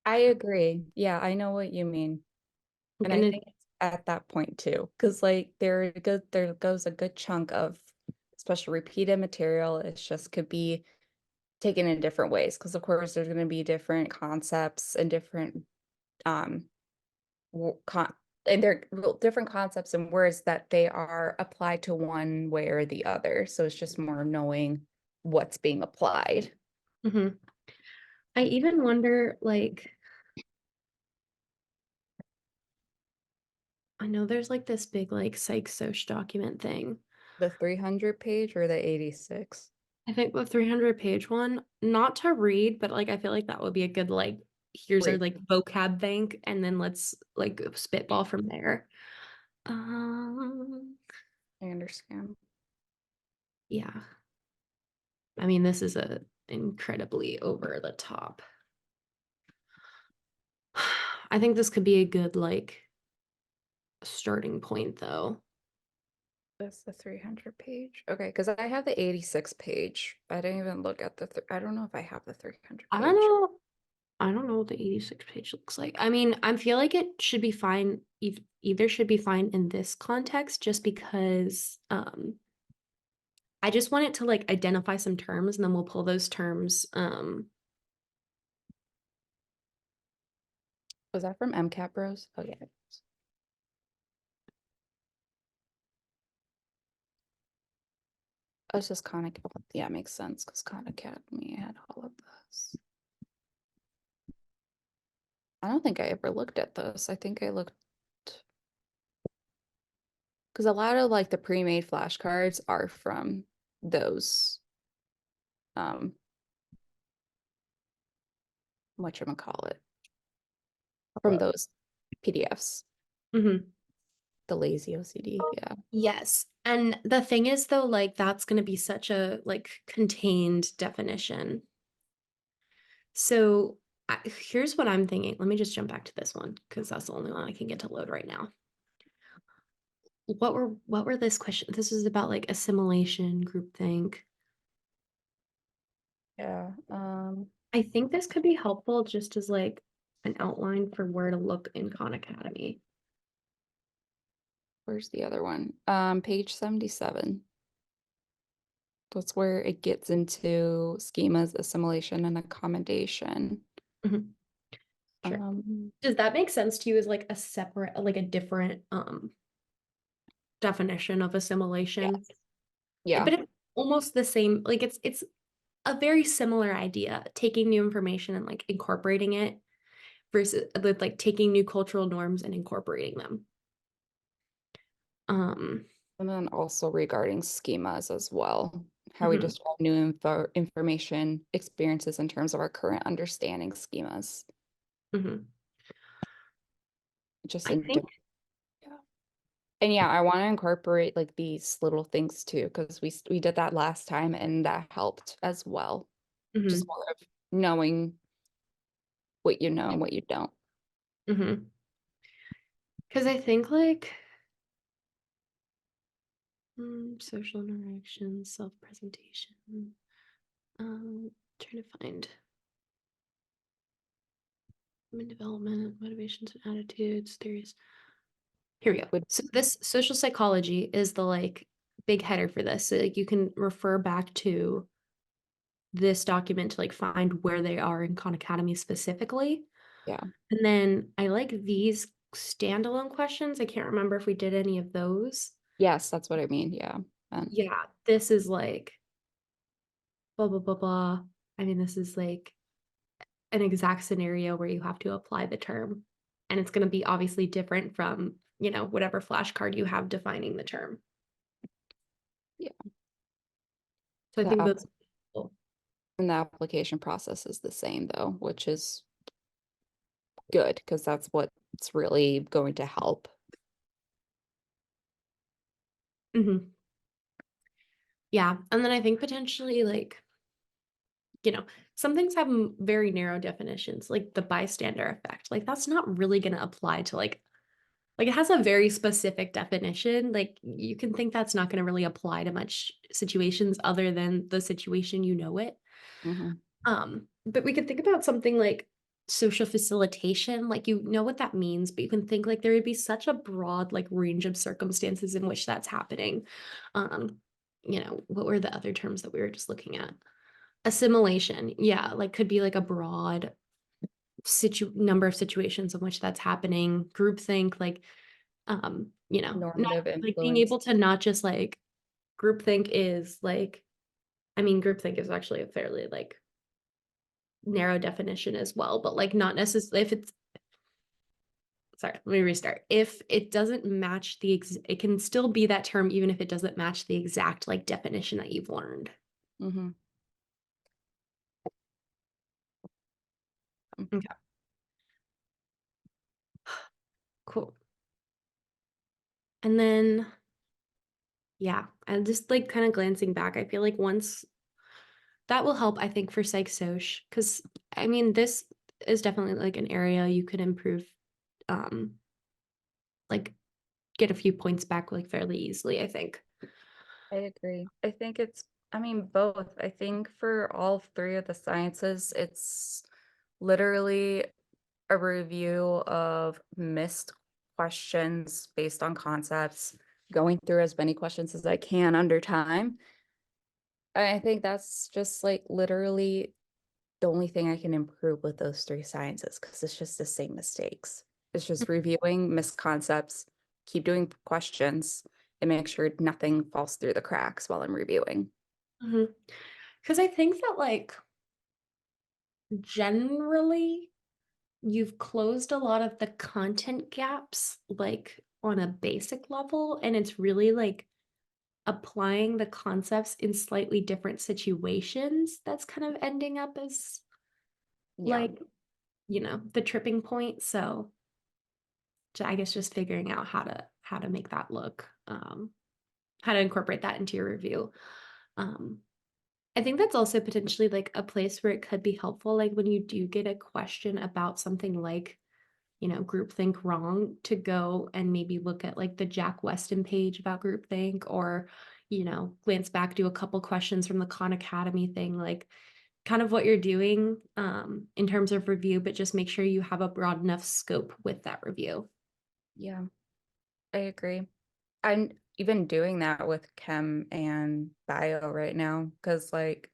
A: I agree. Yeah, I know what you mean.
B: like
A: And I think it's at that point too, because like there goes a good chunk of especially repeated material. It's just could be taken in different ways. Because of course there's going to be different concepts and different um con and they're different concepts and words that they are applied to one way or the other. So it's just more knowing what's being applied.
B: mhm. I even wonder like I know there's like this big like psych soc document thing.
A: The 300 page or the 86?
B: I think the 300-page one, not to read, but like I feel like that would be a good like here's our
A: Wait,
B: like vocab bank and then let's like spitball from there.
A: I understand.
B: Yeah. I mean, this is a incredibly over the top. I think this could be a good like starting point though.
A: That's the 300 page. Okay, because I have the 86 page. I didn't even look at the, I don't know if I have the 300
B: I don't
A: page.
B: know. I don't know what the 86 page looks like. I mean, I feel like it should be fine. Either should be fine in this context, just because I just want it to like identify some terms and then we'll pull those terms.
A: Was that from MCAT Bros? Oh, yeah. Oh, it's just Khan Academy. Yeah, it makes sense because Khan Academy had all of this. I don't think I ever looked at this. I think I looked because a lot of like the pre-made flashcards are from those um whatchamacallit. from those PDFs.
B: Mhm.
A: The lazy OCD, yeah.
B: Yes. And the thing is though, like that's going to be such a like contained definition. So here's what I'm thinking. Let me just jump back to this one because that's the only one I can get to load right now. What were this question? This is about like assimilation, groupthink.
A: Yeah.
B: I think this could be helpful just as like an outline for where to look in Khan Academy.
A: Where's the other one? Page 77. That's where it gets into schemas, assimilation, and accommodation.
B: Mhm. Sure.
A: Um,
B: Does that make sense to you as like a separate, like a different definition of
A: yeah.
B: assimilation?
A: Yeah.
B: But it's almost the same, like it's a very similar idea, taking new information and like incorporating it versus with like taking new cultural norms and incorporating them. Um,
A: And then also regarding schemas as well, how we
B: mhm,
A: describe new information, experiences in terms of our current understanding schemas,
B: mhm.
A: just
B: I
A: in
B: think,
A: different. Yeah. And yeah, I want to incorporate like these little things too, because we did that last time and that helped as well. Just
B: mhm,
A: more of knowing what you know and what you don't.
B: mhm. Because I think like social interactions, self-presentation. Trying to find human development, motivations and attitudes, theories. Here we go.
A: Would
B: So this social psychology is the like big header for this. So like you can refer back to this document to like find where they are in Khan Academy specifically.
A: yeah.
B: And then I like these standalone questions. I can't remember if we did any of those.
A: Yes, that's what I mean. Yeah.
B: Yeah, this is like blah blah blah blah. I mean, this is like an exact scenario where you have to apply the term. And it's going to be obviously different from, whatever flashcard you have defining the term.
A: Yeah.
B: So I
A: The
B: think
A: app
B: those are cool.
A: and the application process is the same though, which is good because that's what's really going to help.
B: Mhm. Yeah. And then I think potentially like, you know, some things have very narrow definitions, like the bystander effect. Like that's not really going to apply to like it has a very specific definition. Like you can think that's not going to really apply to much situations other than the situation you know it.
A: Hmm.
B: But we could think about something like social facilitation, like you know what that means, but you can think like there would be such a broad like range of circumstances in which that's happening. Um, what were the other terms that we were just looking at? Assimilation, yeah, like could be like a broad number of situations in which that's happening. Groupthink, like not
A: Normative
B: like being
A: influence.
B: able to not just like groupthink is like, I mean, groupthink is actually a fairly like narrow definition as well, but like not necessarily if it's sorry, let me restart. If it doesn't match it can still be that term even if it doesn't match the exact like definition that you've learned.
A: Hmm.
B: Okay, cool. And then yeah, and just like kind of glancing back, I feel like once that will help, I think, for psych soc, because I mean, this is definitely like an area you could improve, um, like get a few points back like fairly easily, I think.
A: I agree. I mean, both. I think for all three of the sciences, it's literally a review of missed questions based on concepts, going through as many questions as I can under time. I think that's just like literally the only thing I can improve with those three sciences because it's just the same mistakes. It's just reviewing missed concepts, keep doing questions, and make sure nothing falls through the cracks while I'm reviewing.
B: Because I think that like generally you've closed a lot of the content gaps like on a basic level, and it's really like applying the concepts in slightly different situations that's kind of ending up as
A: Yeah.
B: like the tripping point. So I guess just figuring out how to make that look, how to incorporate that into your review. Um, I think that's also potentially like a place where it could be helpful, like when you do get a question about something like, groupthink wrong, to go and maybe look at like the Jack Weston page about groupthink, or, glance back, do a couple questions from the Khan Academy thing, like kind of what you're doing in terms of review, but just make sure you have a broad enough scope with that review.
A: Yeah, I agree. I'm even doing that with chem and bio right now because like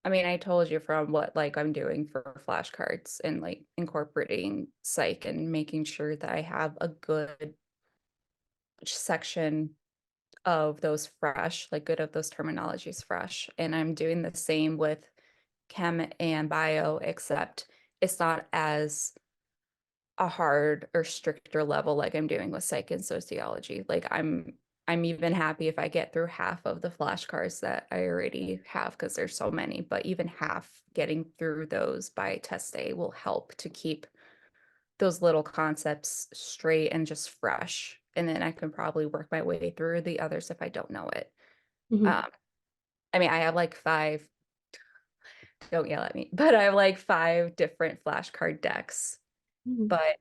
A: I mean, I told you from what like I'm doing for flashcards and like incorporating psych and making sure that I have a good section of those fresh, like good of those terminologies fresh. And I'm doing the same with chem and bio, except it's not as a hard or stricter level like I'm doing with psych and sociology. Like I'm even happy if I get through half of the flashcards that I already have because there's so many, but even half getting through those by test day will help to keep those little concepts straight and just fresh. And then I can probably work my way through the others if I don't know it.
B: Mhm,
A: Um, I mean, I have like five, don't yell at me, but I have like five different flashcard decks,
B: mhm,
A: but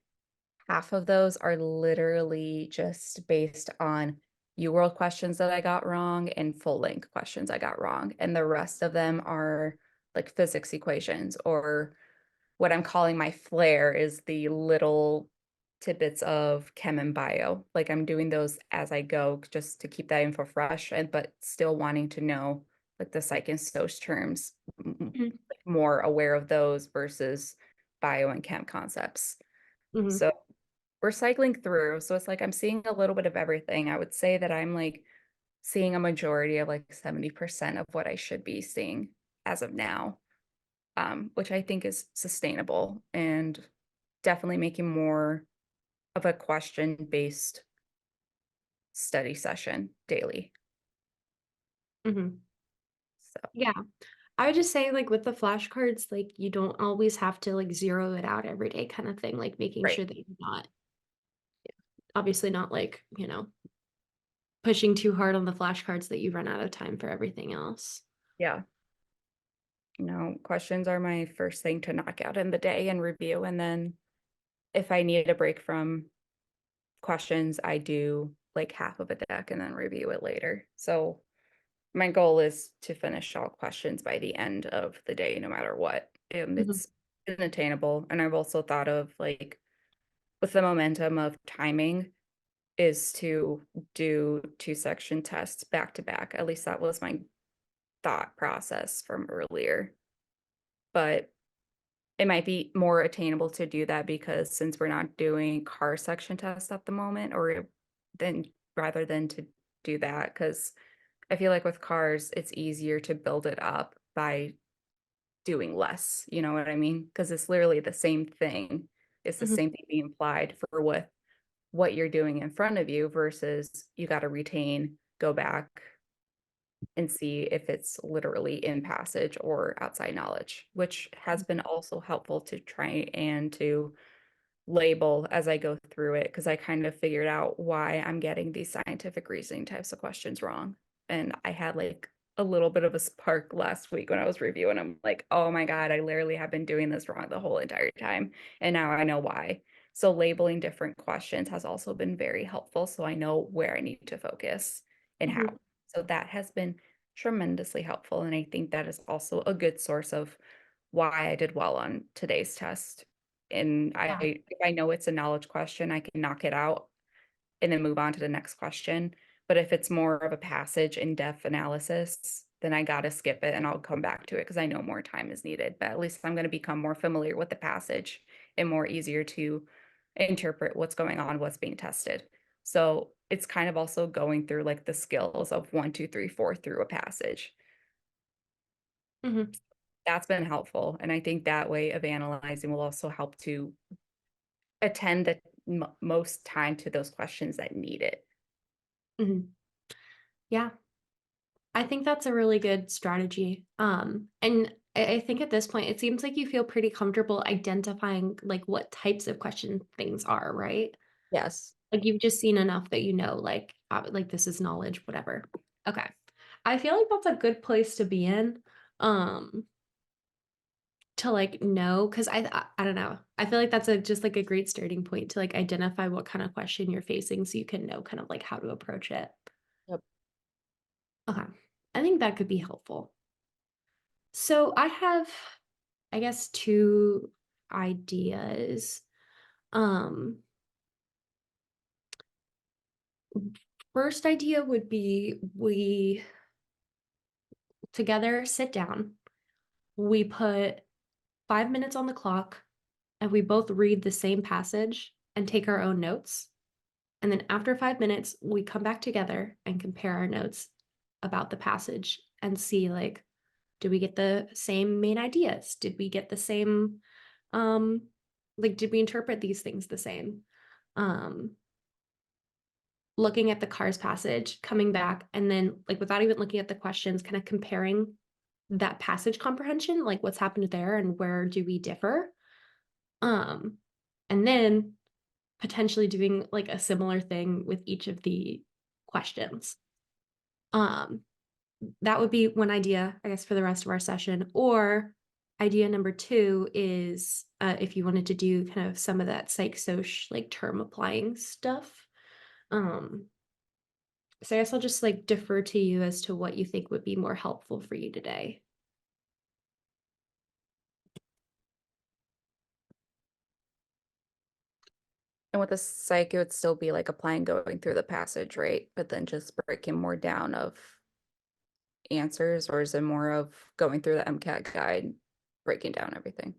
A: half of those are literally just based on UWorld questions that I got wrong and full length questions I got wrong. And the rest of them are like physics equations or what I'm calling my flair is the little tidbits of chem and bio. Like I'm doing those as I go just to keep that info fresh and but still wanting to know like the psych and soc terms,
B: mhm,
A: like more aware of those versus bio and chem concepts.
B: mhm,
A: So we're cycling through. So it's like I'm seeing a little bit of everything. I would say that I'm like seeing a majority of like 70% of what I should be seeing as of now, which I think is sustainable and definitely making more of a question-based study session daily.
B: mhm.
A: So,
B: Yeah. I would just say, like, with the flashcards, like, you don't always have to, like, zero it out every day kind of thing, like, making
A: right.
B: sure that you're not obviously not, like, pushing too hard on the flashcards that you run out of time for everything else.
A: Yeah. Questions are my first thing to knock out in the day and review. And then if I need a break from questions, I do like half of a deck and then review it later. So my goal is to finish all questions by the end of the day, no matter what.
B: Mhm,
A: It's unattainable. And I've also thought of like with the momentum of timing is to do two section tests back to back. At least that was my thought process from earlier. But it might be more attainable to do that because since we're not doing car section tests at the moment, or then rather than to do that, because I feel like with cars, it's easier to build it up by doing less. You know what I mean? Because it's literally the same thing. It's the
B: mhm,
A: same thing being applied for with what you're doing in front of you versus you got to retain, go back and see if it's literally in passage or outside knowledge, which has been also helpful to try and to label as I go through it because I kind of figured out why I'm getting these scientific reasoning types of questions wrong. And I had like a little bit of a spark last week when I was reviewing. I'm like, oh my God, I literally have been doing this wrong the whole entire time. And now I know why. So labeling different questions has also been very helpful. So I know where I need to focus and
B: mhm.
A: how. So that has been tremendously helpful. And I think that is also a good source of why I did well on today's test. And
B: Yeah.
A: if I know it's a knowledge question, I can knock it out and then move on to the next question. But if it's more of a passage in-depth analysis, then I got to skip it and I'll come back to it because I know more time is needed. But at least I'm going to become more familiar with the passage and more easier to interpret what's going on, what's being tested. So it's kind of also going through like the skills of one, two, three, four through a passage.
B: Mhm,
A: That's been helpful. And I think that way of analyzing will also help to attend the most time to those questions that need it.
B: mhm. Yeah. I think that's a really good strategy. And I think at this point, it seems like you feel pretty comfortable identifying like what types of question things are, right?
A: Yes.
B: Like you've just seen enough that you know, like this is knowledge, whatever. Okay. I feel like that's a good place to be in. Um, to like know, because I don't know. I feel like that's a just like a great starting point to like identify what kind of question you're facing so you can know kind of like how to approach it.
A: Yep.
B: Okay. I think that could be helpful. So I have, I guess, two ideas. Um, First idea would be we together sit down, we put 5 minutes on the clock, and we both read the same passage and take our own notes. And then after 5 minutes, we come back together and compare our notes about the passage and see like, did we get the same main ideas? Did we get the same, um, like, did we interpret these things the same? Um, Looking at the cars passage, coming back, and then like without even looking at the questions, kind of comparing that passage comprehension, like what's happened there and where do we differ? Um, and then potentially doing like a similar thing with each of the questions. Um, that would be one idea, I guess, for the rest of our session. Or idea number two is if you wanted to do kind of some of that psych-soc like term applying stuff. Um, so I guess I'll just like defer to you as to what you think would be more helpful for you today.
A: And with the psych, it would still be like applying going through the passage, right? But then just breaking more down of answers, or is it more of going through the MCAT guide, breaking down everything?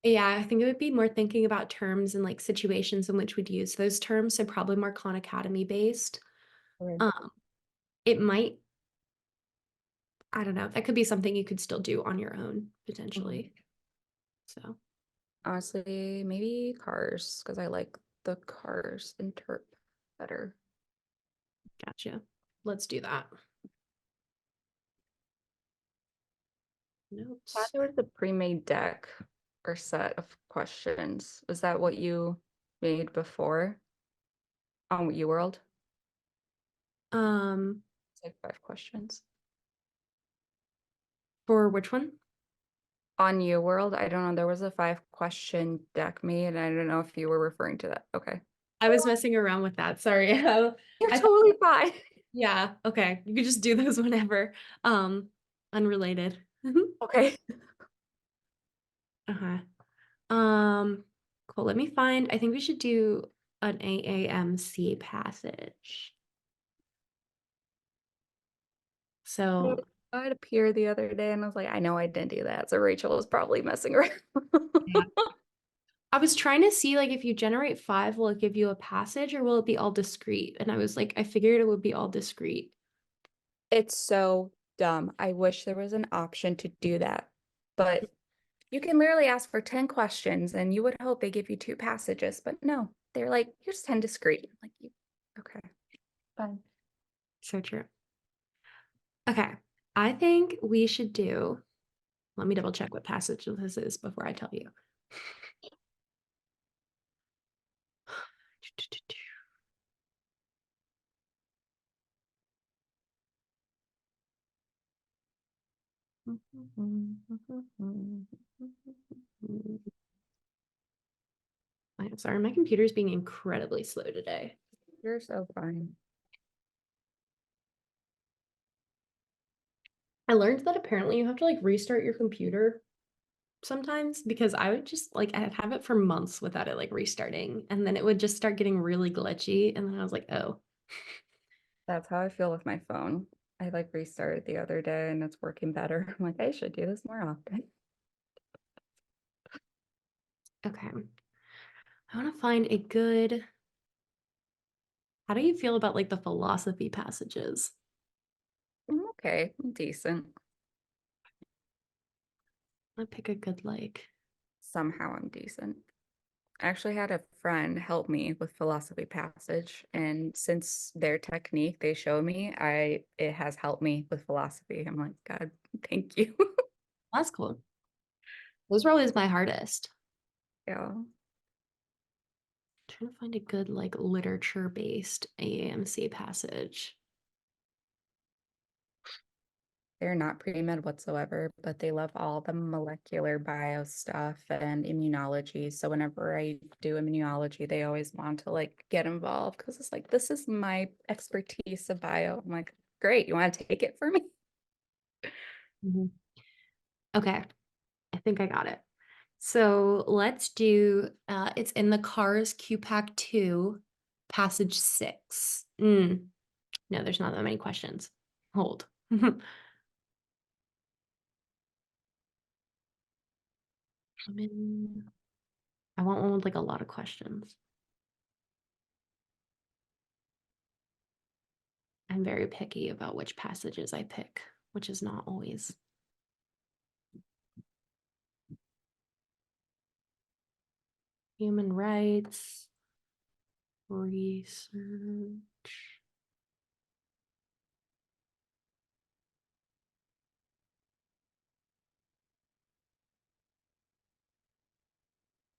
B: Yeah, I think it would be more thinking about terms and like situations in which we'd use those terms. So probably more Khan Academy based.
A: Okay.
B: Um, it might, I don't know, that could be something you could still do on your own
A: Mhm.
B: potentially. So
A: Honestly, maybe cars, because I like the cars interp better.
B: gotcha. Let's do that.
A: Thought
B: Notes.
A: there was a pre-made deck or set of questions. Was that what you made before on UWorld?
B: Um,
A: It's like 5 questions.
B: for which one?
A: On UWorld, I don't know, there was a 5 question deck made, and I don't know if you were referring to that. Okay.
B: I was messing around with that. Sorry.
A: You're
B: I thought,
A: totally fine.
B: yeah, okay. You could just do those whenever. Unrelated.
A: Okay.
B: Uh-huh. Um, cool. Let me find, I think we should do an AAMC passage. So
A: I had a peer the other day and I was like, I know I didn't do that. So Rachel was probably messing around.
B: yeah. I was trying to see like if you generate five, will it give you a passage or will it be all discrete? And I was like, I figured it would be all discrete.
A: It's so dumb. I wish there was an option to do that. But you can literally ask for 10 questions and you would hope they give you 2 passages. But no, they're like, here's 10 discrete. Like, you, okay, fine.
B: So true. Okay. I think we should do, let me double check what passage this is before I tell you. I'm sorry, my computer's being incredibly slow today.
A: You're so fine.
B: I learned that apparently you have to like restart your computer sometimes because I would just like I'd have it for months without it like restarting and then it would just start getting really glitchy and then I was like, "Oh,
A: That's how I feel with my phone. I like restarted the other day and it's working better. I'm like, I should do this more often.
B: okay. I want to find a good How do you feel about like the philosophy passages?
A: I'm okay, I'm decent.
B: I pick a good like
A: Somehow I'm decent. I actually had a friend help me with philosophy passage, and since their technique they show me, it has helped me with philosophy. I'm like, God, thank you.
B: that's cool. Those were always my hardest.
A: Yeah.
B: Trying to find a good like literature-based AAMC passage.
A: They're not pre-med whatsoever, but they love all the molecular bio stuff and immunology. So whenever I do immunology, they always want to like get involved because it's like, this is my expertise of bio. I'm like, great, you want to take it for me?
B: Mhm. Okay, I think I got it. So let's do it's in the Cars QPAC 2, passage 6. No, there's not that many questions. Hold. I want one with like a lot of questions. I'm very picky about which passages I pick, which is not always. Human rights, research.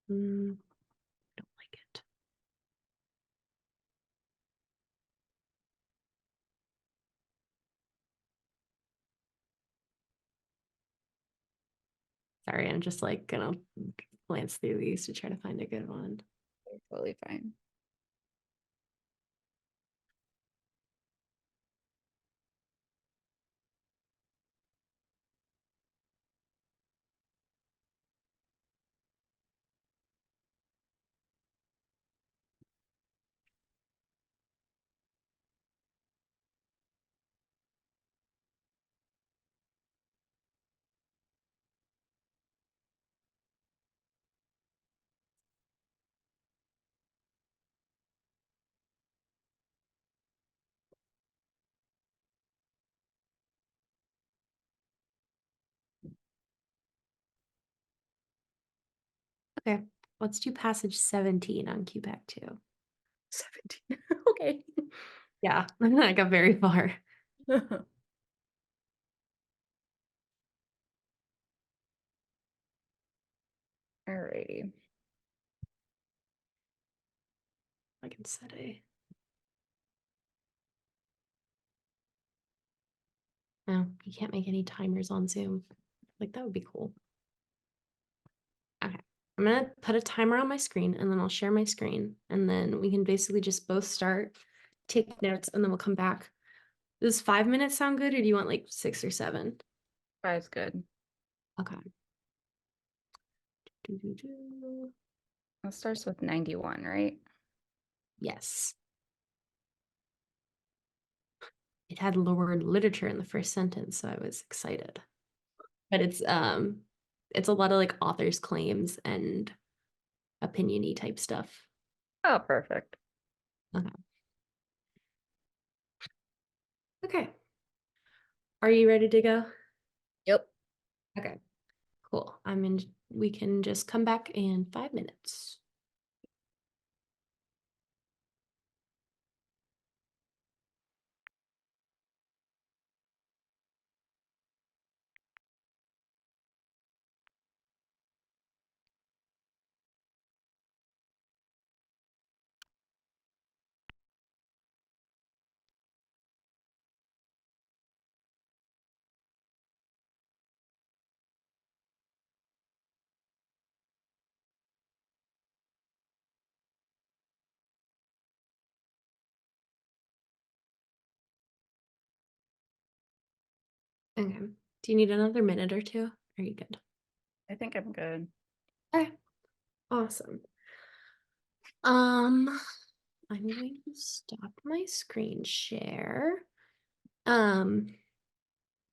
B: Don't like it. Sorry, I'm just like gonna glance through these to try to find a good one.
A: They're totally fine.
B: Okay, let's do passage 17 on QPAC 2.
A: 17. Okay.
B: Yeah, I got very far.
A: Alrighty.
B: I can set a. No, you can't make any timers on Zoom. Like that would be cool. Okay. I'm gonna put a timer on my screen and then I'll share my screen and then we can basically just both start, take notes, and then we'll come back. Does 5 minutes sound good or do you want like 6 or 7?
A: Five's good.
B: Okay. Doo-doo-doo.
A: It starts with 91, right?
B: Yes. It had the word literature in the first sentence, so I was excited. But it's a lot of like author's claims and opiniony type stuff.
A: Oh, perfect.
B: Okay. Okay. Are you ready to go?
A: Yep.
B: Okay. Cool. We can just come back in 5 minutes. Okay. Do you need another minute or two? Are you good?
A: I think I'm good.
B: Okay. Awesome. Um, I'm going to stop my screen share. Um,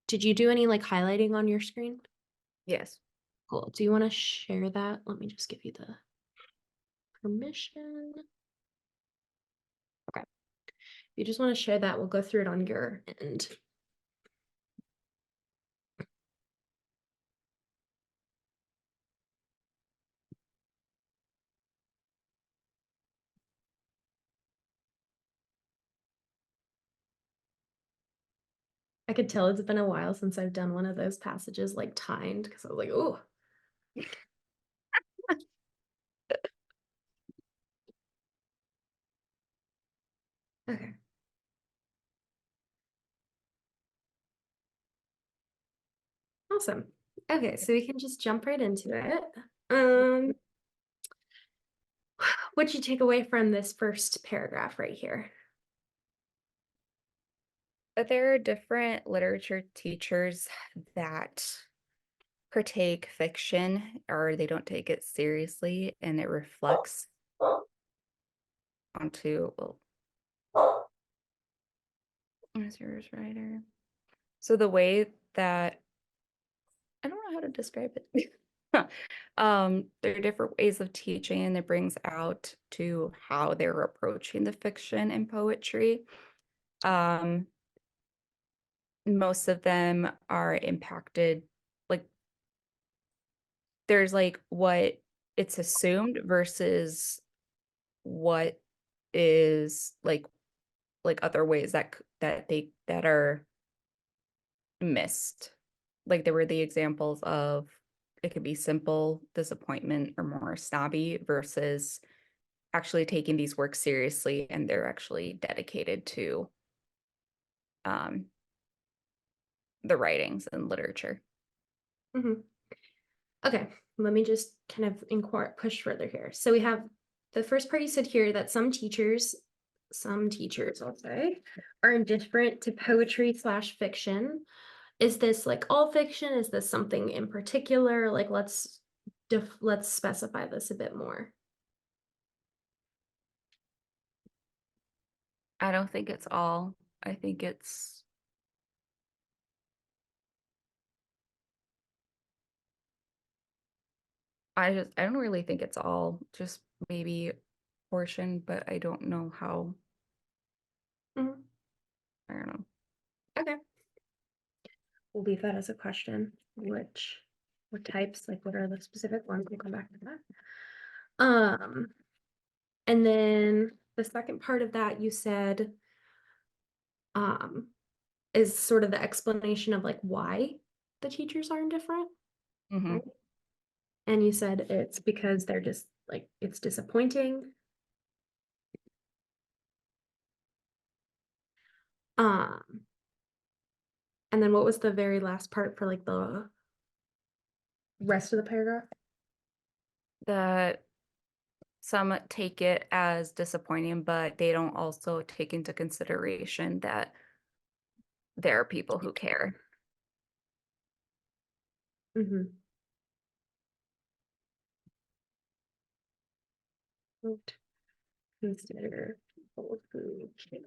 B: did you do any like highlighting on your screen?
A: Yes.
B: Cool. Do you want to share that? Let me just give you the permission. Okay. If you just want to share that, we'll go through it on your end. I could tell it's been a while since I've done one of those passages like timed because I was like, oh. Okay. Awesome. Okay, so we can just jump right into it. What'd you take away from this first paragraph right here?
A: But there are different literature teachers that partake fiction or they don't take it seriously and it reflects onto well, serious writer. So the way that I don't know how to describe it. There are different ways of teaching, and it brings out to how they're approaching the fiction and poetry. Um, Most of them are impacted, like there's like what it's assumed versus what is like other ways that are missed. Like there were the examples of it could be simple disappointment or more snobby versus actually taking these works seriously and they're actually dedicated to um, the writings and literature.
B: Mhm. Okay, let me just kind of push further here. So we have the first part you said here that some teachers, I'll say, are indifferent to poetry slash fiction. Is this like all fiction? Is this something in particular? Like let's specify this a bit more.
A: I don't think it's all. I think it's I don't really think it's all, just maybe portion, but I don't know how.
B: Mhm.
A: I don't know.
B: Okay. We'll leave that as a question. What types, like what are the specific ones? We'll come back to that. Um, and then the second part of that you said um is sort of the explanation of like why the teachers are indifferent,
A: Hmm.
B: right? And you said it's because they're just like it's disappointing. Um, and then what was the very last part for like the rest of the paragraph?
A: That some take it as disappointing, but they don't also take into consideration that there are people who care.
B: Mm-hmm. Don't consider people who care.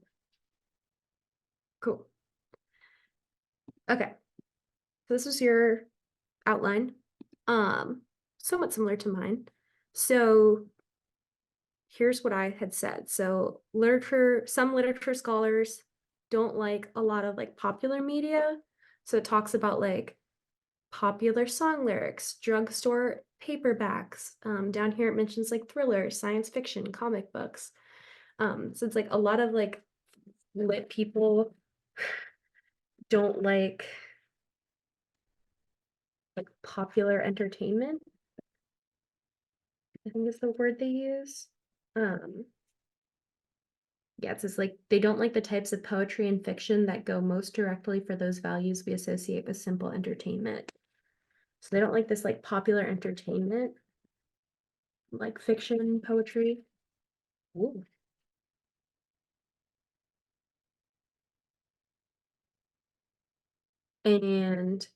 B: Cool. Okay. So this was your outline. Um, Somewhat similar to mine. So here's what I had said. So some literature scholars don't like a lot of like popular media. So it talks about like popular song lyrics, drugstore paperbacks. Down here it mentions like thrillers, science fiction, comic books. So it's like a lot of like lit people don't like popular entertainment, I think is the word they use. Um, Yeah, it says like they don't like the types of poetry and fiction that go most directly for those values we associate with simple entertainment. So they don't like this like popular entertainment, like fiction, poetry. Ooh. And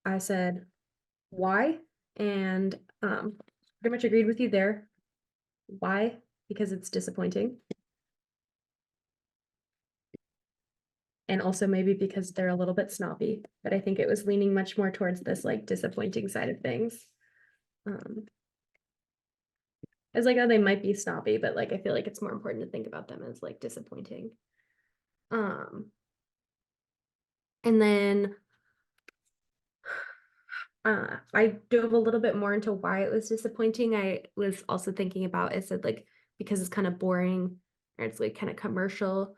B: I said, why? And pretty much agreed with you there. Why? Because it's disappointing. And also maybe because they're a little bit snobby, but I think it was leaning much more towards this like disappointing side of things. Um, It's like, oh, they might be snobby, but like I feel like it's more important to think about them as like disappointing. Um, and then I dove a little bit more into why it was disappointing. I was also thinking about it said like because it's kind of boring or it's like kind of commercial.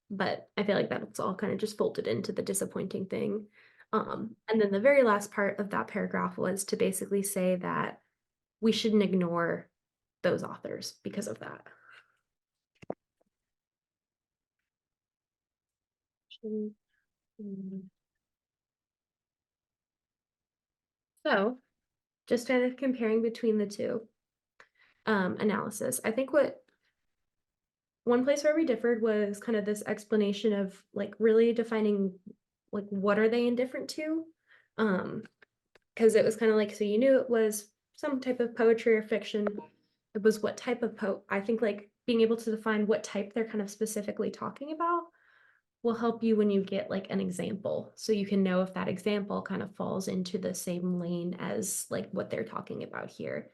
B: But I feel like that's all kind of just folded into the disappointing thing. And then the very last part of that paragraph was to basically say that we shouldn't ignore those authors because of that. Shouldn't- mm. So just kind of comparing between the two analysis. I think what one place where we differed was kind of this explanation of like really defining like what are they indifferent to? Because it was kind of like, so you knew it was some type of poetry or fiction. It was what type of I think like being able to define what type they're kind of specifically talking about will help you when you get like an example. So you can know if that example kind of falls into the same lane as like what they're talking about here.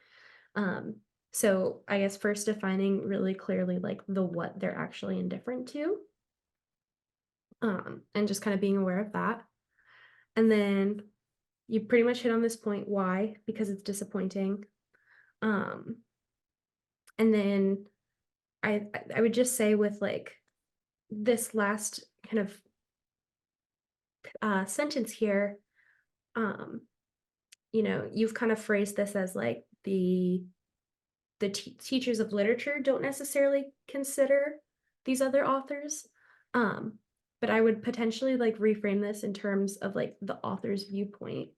B: Um, so I guess first defining really clearly like the what they're actually indifferent to, and just kind of being aware of that. And then you pretty much hit on this point, why? Because it's disappointing. Um, and then I would just say with like this last kind of sentence here, um, you've kind of phrased this as like the teachers of literature don't necessarily consider these other authors. Um, but I would potentially like reframe this in terms of like the author's viewpoint.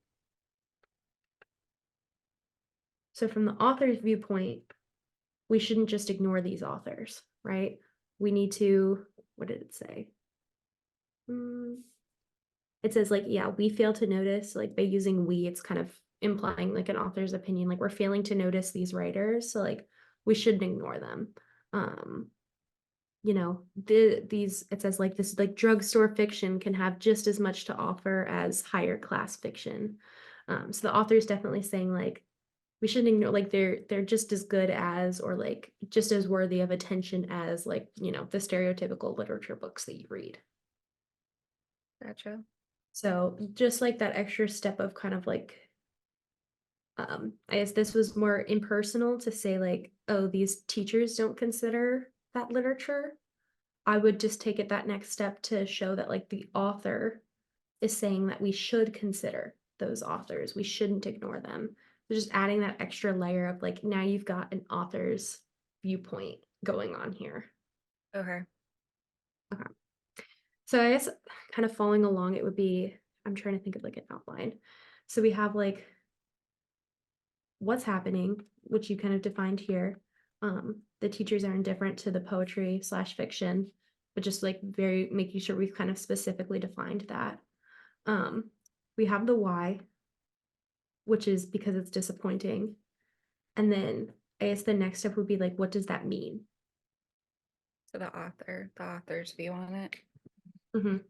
B: So from the author's viewpoint, we shouldn't just ignore these authors, right? We need to, what did it say? It says like, yeah, we fail to notice, like by using we, it's kind of implying like an author's opinion, like we're failing to notice these writers. So like we shouldn't ignore them. Um, these it says like this like drugstore fiction can have just as much to offer as higher class fiction. So the author is definitely saying like we shouldn't ignore like they're just as good as or like just as worthy of attention as like the stereotypical literature books that you read.
A: Gotcha.
B: So just like that extra step of kind of like I guess this was more impersonal to say like, oh, these teachers don't consider that literature. I would just take it that next step to show that like the author is saying that we should consider those authors. We shouldn't ignore them. So just adding that extra layer of like now you've got an author's viewpoint going on here.
A: Okay.
B: Okay. So I guess kind of following along, it would be I'm trying to think of like an outline. So we have like what's happening, which you kind of defined here. The teachers are indifferent to the poetry slash fiction, but just like very making sure we've kind of specifically defined that. Um, we have the why, which is because it's disappointing. And then I guess the next step would be like, what does that mean?
A: So the author's view on it.
B: Mhm.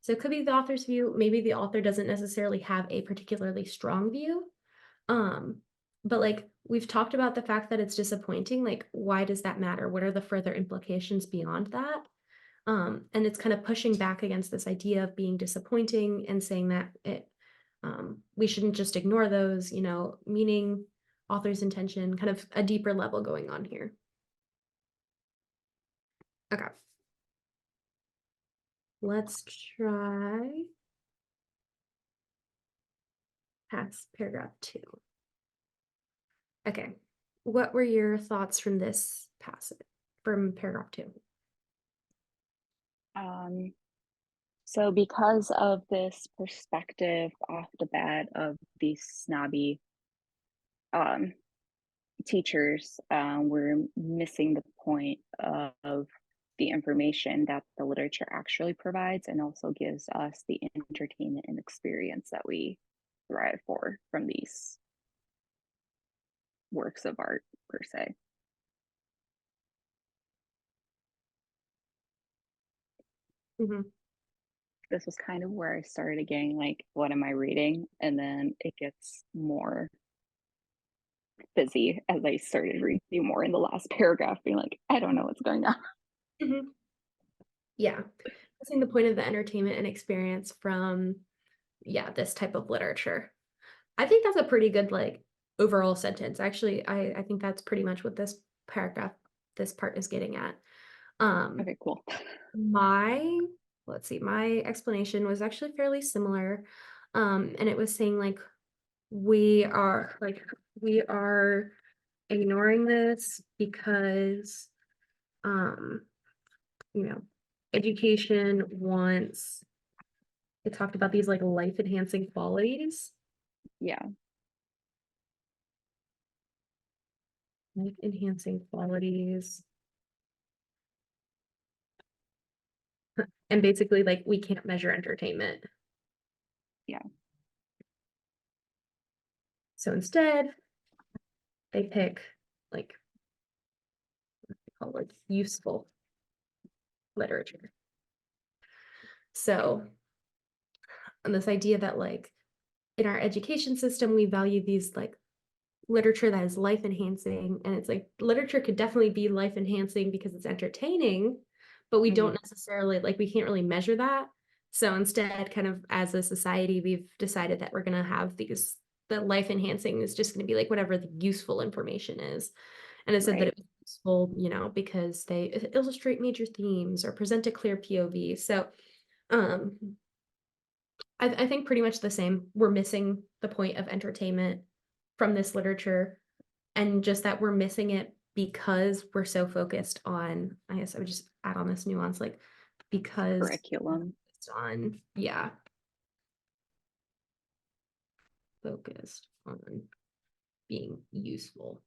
B: So it could be the author's view. Maybe the author doesn't necessarily have a particularly strong view. Um, but like we've talked about the fact that it's disappointing. Like, why does that matter? What are the further implications beyond that? And it's kind of pushing back against this idea of being disappointing and saying that we shouldn't just ignore those, meaning author's intention, kind of a deeper level going on here. Okay. Let's try past paragraph 2. Okay. What were your thoughts from this passage, from paragraph 2?
C: Um, so because of this perspective off the bat of these snobby um, teachers, we're missing the point of the information that the literature actually provides and also gives us the entertainment and experience that we thrive for from these works of art per se.
B: Mm-hmm.
C: This was kind of where I started getting like, what am I reading? And then it gets more busy as I started reading more in the last paragraph, being like, I don't know what's going on.
B: Mm-hmm. Yeah. Missing the point of the entertainment and experience from, yeah, this type of literature. I think that's a pretty good like overall sentence. Actually, I think that's pretty much what this paragraph, this part is getting at. Um,
C: Okay, cool.
B: my let's see, my explanation was actually fairly similar. And it was saying like we are ignoring this because you know, education wants, it talked about these like life enhancing qualities.
C: Yeah.
B: Life enhancing qualities. And basically like we can't measure entertainment.
C: Yeah.
B: So instead, they pick like what they call like useful literature. So, and this idea that like in our education system, we value these like literature that is life enhancing, and it's like literature could definitely be life enhancing because it's entertaining, but we don't necessarily like we can't really measure that. So instead, kind of as a society, we've decided that we're going to have these, that life enhancing is just going to be like whatever the useful information is. And it said that
C: Right.
B: it was useful, you know, because they illustrate major themes or present a clear POV. So I think pretty much the same. We're missing the point of entertainment from this literature, and just that we're missing it because we're so focused on, I guess I would just add on this nuance, like because
C: Curriculum.
B: it's on, yeah, focused on being useful.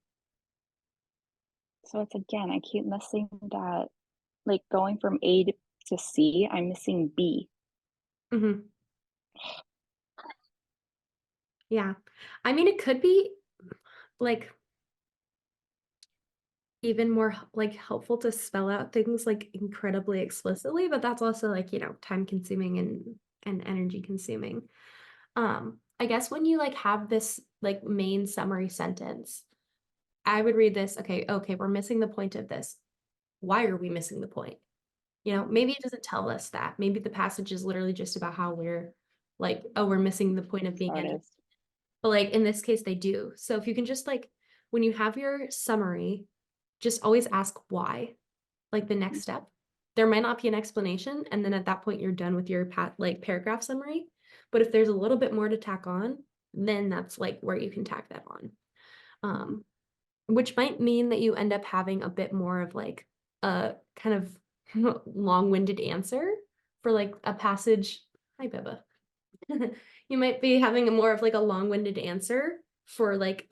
C: So it's again, I keep missing that, like going from to C, I'm missing B.
B: Mm-hmm. Yeah. I mean, it could be like even more like helpful to spell out things like incredibly explicitly, but that's also like, you know, time consuming and energy consuming. I guess when you like have this like main summary sentence, I would read this, okay, we're missing the point of this. Why are we missing the point? You know, maybe it doesn't tell us that. Maybe the passage is literally just about how we're like, oh, we're missing the point of being entertained.
C: Artist.
B: But like in this case, they do. So if you can just like, when you have your summary, just always ask why, like the next step. There might not be an explanation, and then at that point you're done with your like paragraph summary. But if there's a little bit more to tack on, then that's like where you can tack that on. Which might mean that you end up having a bit more of like a kind of long-winded answer for like a passage. Hi, Beba. You might be having a more of like a long-winded answer for like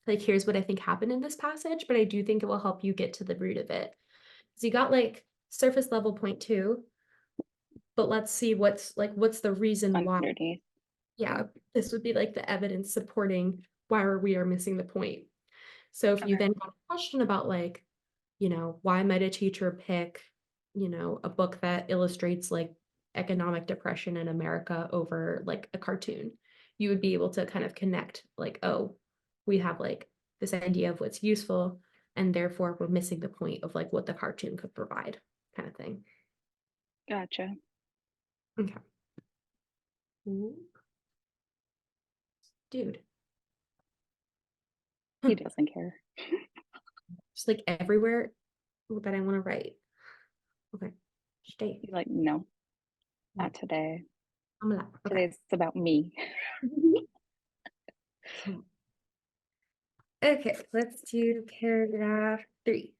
B: here's what I think happened in this passage, but I do think it will help you get to the root of it. So you got like surface level point 2, but let's see what's the reason why.
C: Underneath.
B: Yeah, this would be like the evidence supporting why we are missing the point. So if you
C: Okay.
B: then have a question about like, you know, why might a teacher pick, you know, a book that illustrates like economic depression in America over like a cartoon, you would be able to kind of connect like, oh, we have like this idea of what's useful, and therefore we're missing the point of like what the cartoon could provide, kind of thing.
C: Gotcha.
B: Okay. Ooh. Dude,
C: He doesn't care.
B: just like everywhere that I want to write. Okay. Stay.
C: He's like, no, not today.
B: I'm allowed. Okay.
C: Today's about me.
B: Okay, let's do paragraph 3.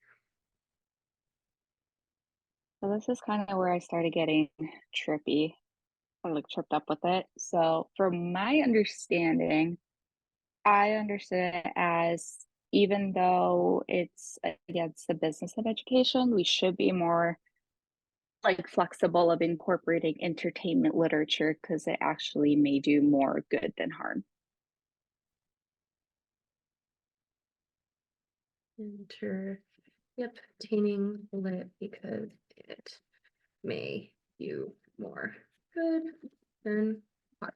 C: So this is kind of where I started getting trippy. I like tripped up with it. So from my understanding, I understood it as even though it's against the business of education, we should be more like flexible of incorporating entertainment literature because it actually may do more good than harm.
B: Enter. Yep, obtaining lit because it may do more good than harm.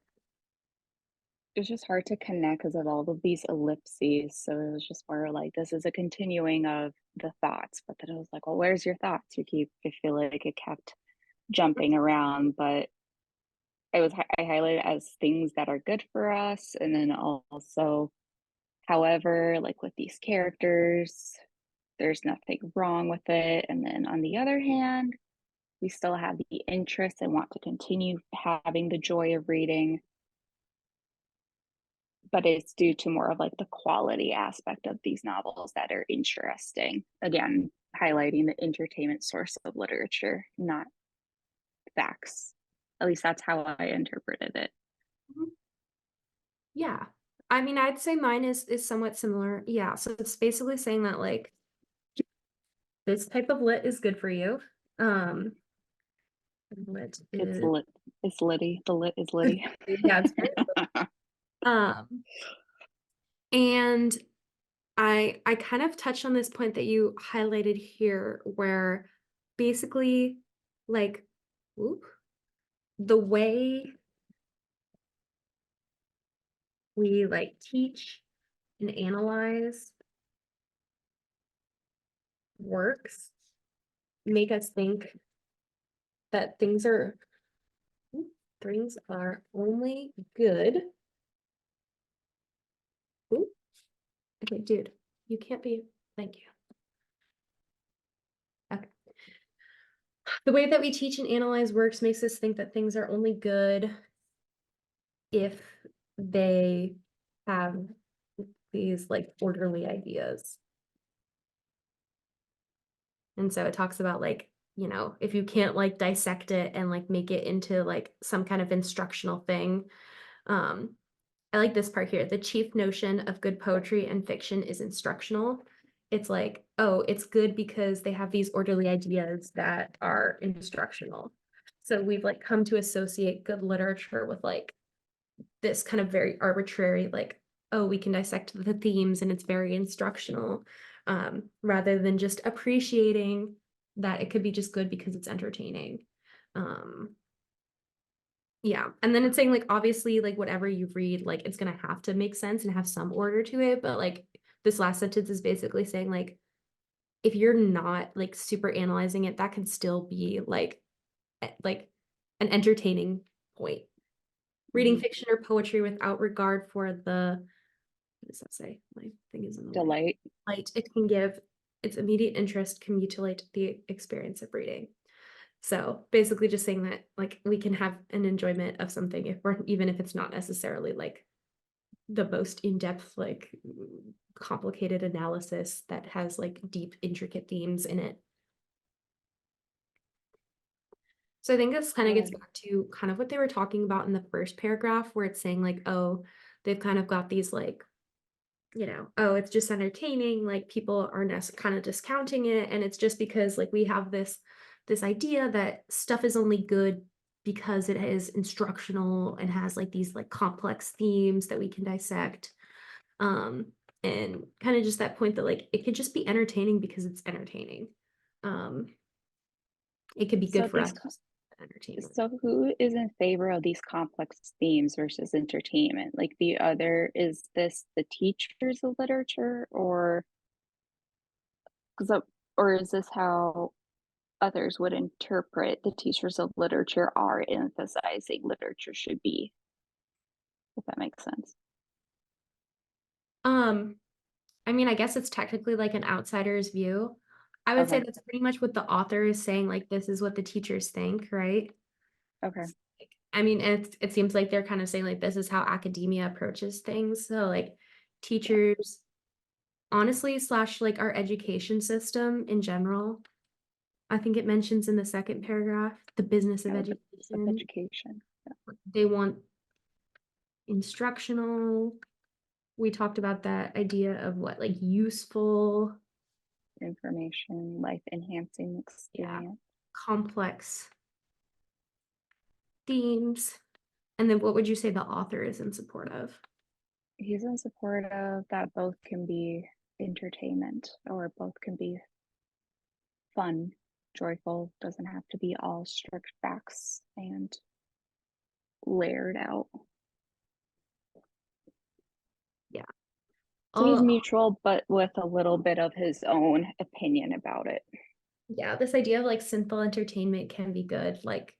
C: It's just hard to connect because of all of these ellipses. So it was just more like this is a continuing of the thoughts, but then it was like, well, where's your thoughts? I feel like it kept jumping around, but I highlighted as things that are good for us, and then also, however, like with these characters, there's nothing wrong with it. And then on the other hand, we still have the interest and want to continue having the joy of reading. but it's due to more of like the quality aspect of these novels that are interesting. Again, highlighting the entertainment source of literature, not facts. At least that's how I interpreted it.
B: Mhm. Yeah. I mean, I'd say mine is somewhat similar. Yeah. So it's basically saying that like this type of lit is good for you. Lit
C: It's
B: is
C: lit. It's litty. The lit is litty.
B: yeah, it's very um and I kind of touched on this point that you highlighted here where basically like whoop, the way we like teach and analyze works make us think that things are only good. Ooh, okay, dude, you can't be. Thank you. Okay. The way that we teach and analyze works makes us think that things are only good if they have these like orderly ideas. And so it talks about like, you know, if you can't like dissect it and like make it into like some kind of instructional thing. I like this part here. The chief notion of good poetry and fiction is instructional. It's like, oh, it's good because they have these orderly ideas that are instructional. So we've like come to associate good literature with like this kind of very arbitrary, like, oh, we can dissect the themes and it's very instructional, rather than just appreciating that it could be just good because it's entertaining. Yeah. And then it's saying like obviously like whatever you read, like it's gonna have to make sense and have some order to it. But like this last sentence is basically saying like if you're not like super analyzing it, that can still be like an entertaining point. Reading fiction or poetry without regard for the what does that say? My thing is in the way.
C: Delight.
B: Light. It can give its immediate interest can mutilate the experience of reading. So basically just saying that like we can have an enjoyment of something if we're even if it's not necessarily like the most in-depth, like complicated analysis that has like deep, intricate themes in it. So I think this kind of gets back to kind of what they were talking about in the first paragraph, where it's saying like, oh, they've kind of got these like, you know, oh, it's just entertaining, like people are kind of discounting it, and it's just because like we have this idea that stuff is only good because it is instructional and has like these like complex themes that we can dissect. And kind of just that point that like it could just be entertaining because it's entertaining. It could be
C: So
B: good for
C: these,
B: us entertainment.
C: so who is in favor of these complex themes versus entertainment? Like the other, is this the teachers of literature, or or is this how others would interpret the teachers of literature are emphasizing literature should be, if that makes sense?
B: Um, I mean, I guess it's technically like an outsider's view. I would say
C: Okay.
B: that's pretty much what the author is saying, like this is what the teachers think, right?
C: Okay.
B: I mean, it seems like they're kind of saying like this is how academia approaches things. So like teachers, honestly, slash like our education system in general. I think it mentions in the second paragraph, the business of
C: Yeah, the of
B: education.
C: education. Yeah.
B: They want instructional. We talked about that idea of what, like useful,
C: Information, life enhancing
B: yeah,
C: experience.
B: complex themes. And then what would you say the author is in support of?
C: He's in support of that both can be entertainment or both can be fun, joyful, doesn't have to be all strict facts and layered out.
B: Yeah.
C: So he's
B: All
C: neutral, but with a little bit of his own opinion about it.
B: yeah, this idea of like simple entertainment can be good, like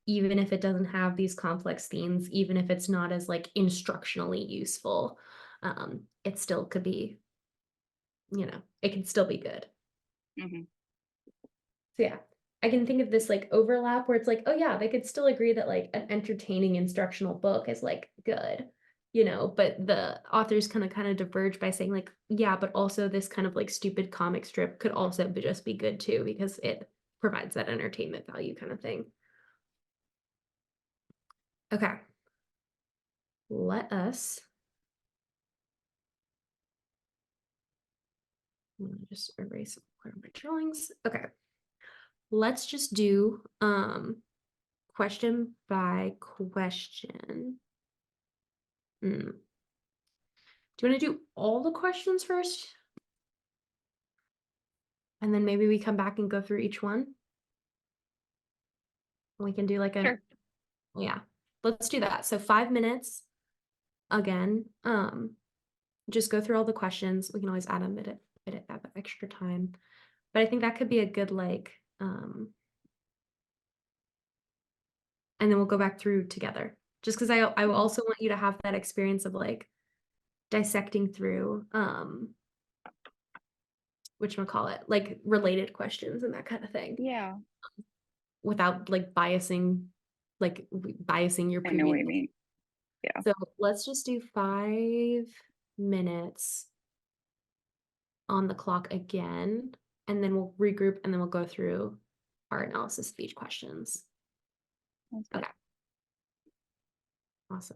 B: even if it doesn't have these complex themes, even if it's not as like instructionally useful, it still could be, you know, it can still be good.
C: Mm-hmm.
B: So yeah, I can think of this like overlap where it's like, oh yeah, they could still agree that like an entertaining instructional book is like good. you know, but the authors kind of diverge by saying like, yeah, but also this kind of like stupid comic strip could also just be good too because it provides that entertainment value kind of thing. Okay. Let us just erase all of my drawings. Okay. Let's just do question by question. Do you want to do all the questions first? And then maybe we come back and go through each one. We can do like a,
C: Sure.
B: yeah, let's do that. So 5 minutes again. Just go through all the questions. We can always add a bit of extra time. But I think that could be a good like, and then we'll go back through together. Just because I also want you to have that experience of like dissecting through whatchamacallit, like related questions and that kind of thing.
C: Yeah,
B: Without like biasing your
C: I know what
B: previous.
C: you mean. Yeah.
B: So let's just do 5 minutes on the clock again, and then we'll regroup and then we'll go through our analysis of each questions.
C: Sounds good.
B: Okay. Awesome.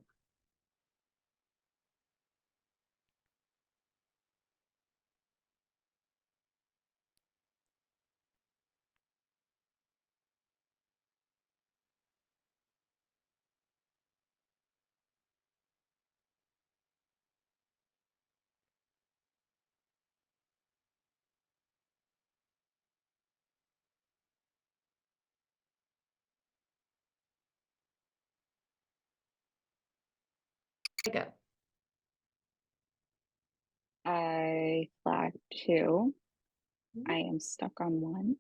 B: Go.
C: I flagged 2. I am stuck on 1,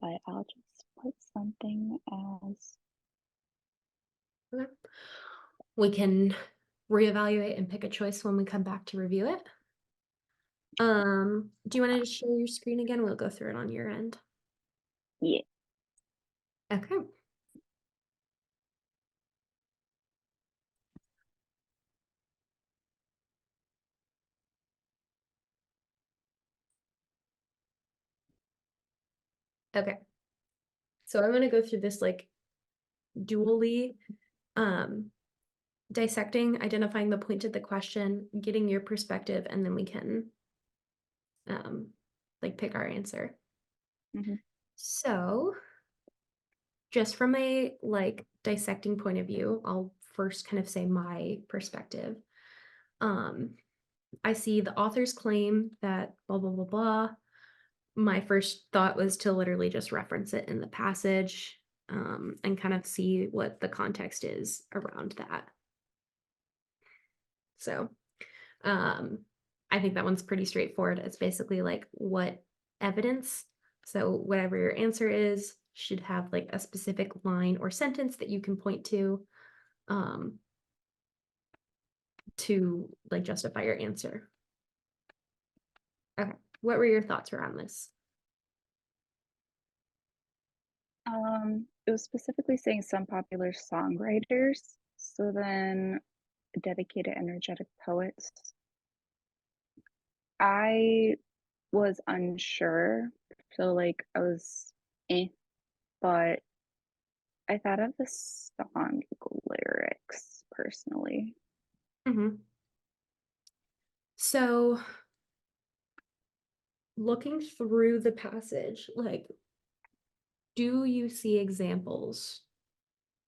C: but I'll just put something as
B: Okay. We can reevaluate and pick a choice when we come back to review it. Do you want to just share your screen again? We'll go through it on your end.
C: yeah.
B: Okay. Okay. So I'm going to go through this like dually, dissecting, identifying the point of the question, getting your perspective, and then we can like pick our answer.
C: Mhm.
B: So just from a like dissecting point of view, I'll first kind of say my perspective. I see the author's claim that blah, blah, blah, blah. My first thought was to literally just reference it in the passage, and kind of see what the context is around that. So, I think that one's pretty straightforward. It's basically like what evidence. So whatever your answer is should have like a specific line or sentence that you can point to like justify your answer. Okay. What were your thoughts around this?
C: It was specifically saying some popular songwriters, so then dedicated, energetic poets. I was unsure, so like I was but I thought of the song lyrics personally.
B: Mm-hmm. So looking through the passage, like, do you see examples?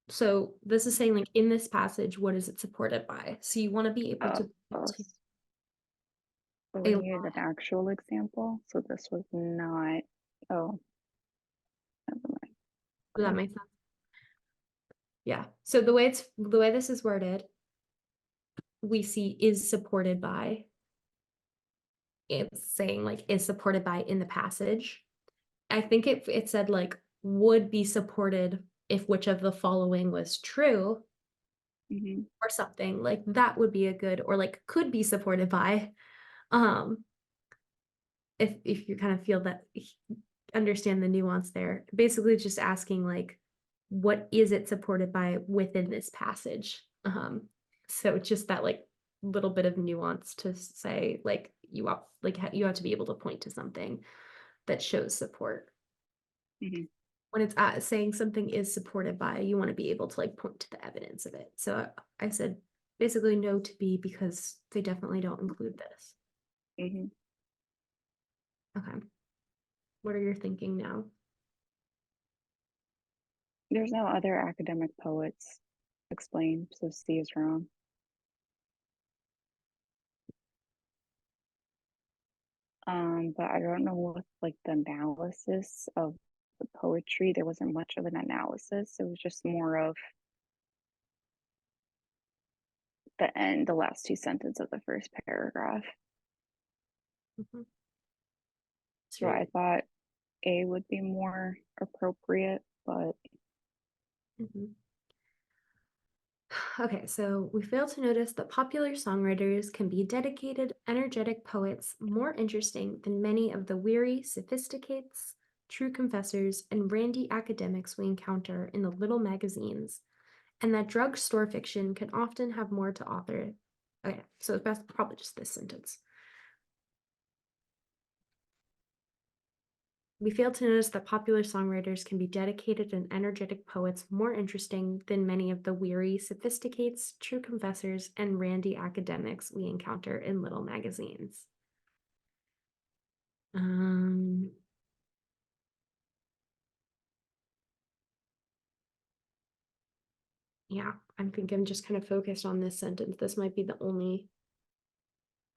B: So this is saying like in this passage, what is it supported by? So you want to be able to
C: Oh,
B: point to
C: so
B: a
C: we needed an actual example. So this was not. Oh, never mind.
B: Does that
C: Okay.
B: make sense? Yeah. So the way this is worded, we see is supported by. It's saying like is supported by in the passage. I think it said like would be supported if which of the following was true
C: Mm-hmm.
B: or something like that would be a good or like could be supported by. Um, if you kind of feel that understand the nuance there, basically just asking like what is it supported by within this passage. So just that like little bit of nuance to say like you have to be able to point to something that shows support.
C: Mhm.
B: When it's saying something is supported by, you want to be able to like point to the evidence of it. So I said basically no to B because they definitely don't include this.
C: Mhm.
B: Okay. What are you thinking now?
C: There's no other academic poets explained, so C is wrong. But I don't know what like the analysis of the poetry. There wasn't much of an analysis. It was just more of the end, the last two sentences of the first paragraph.
B: Mhm.
C: So I thought A would be more appropriate, but
B: Mhm. Okay, so we fail to notice that popular songwriters can be dedicated, energetic poets more interesting than many of the weary sophisticates, true confessors, and randy academics we encounter in the little magazines, and that drugstore fiction can often have more to offer. Okay, so it's best probably just this sentence. We fail to notice that popular songwriters can be dedicated and energetic poets more interesting than many of the weary sophisticates, true confessors, and randy academics we encounter in little magazines. Yeah, I think I'm just kind of focused on this sentence. This might be the only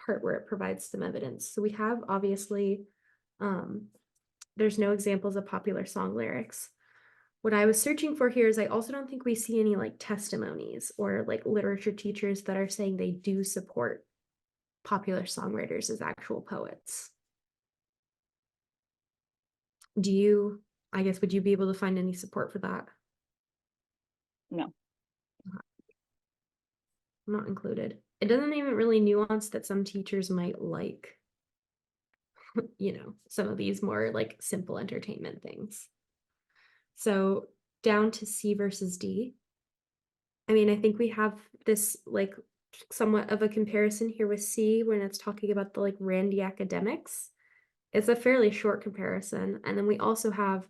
B: part where it provides some evidence. So we have obviously, there's no examples of popular song lyrics. What I was searching for here is I also don't think we see any like testimonies or like literature teachers that are saying they do support popular songwriters as actual poets. Do you, I guess, would you be able to find any support for that?
C: no.
B: Not included. It doesn't even really nuance that some teachers might like, some of these more like simple entertainment things. So down to C versus D. I mean, I think we have this like somewhat of a comparison here with C when it's talking about the like randy academics. It's a fairly short comparison. And then we also have, I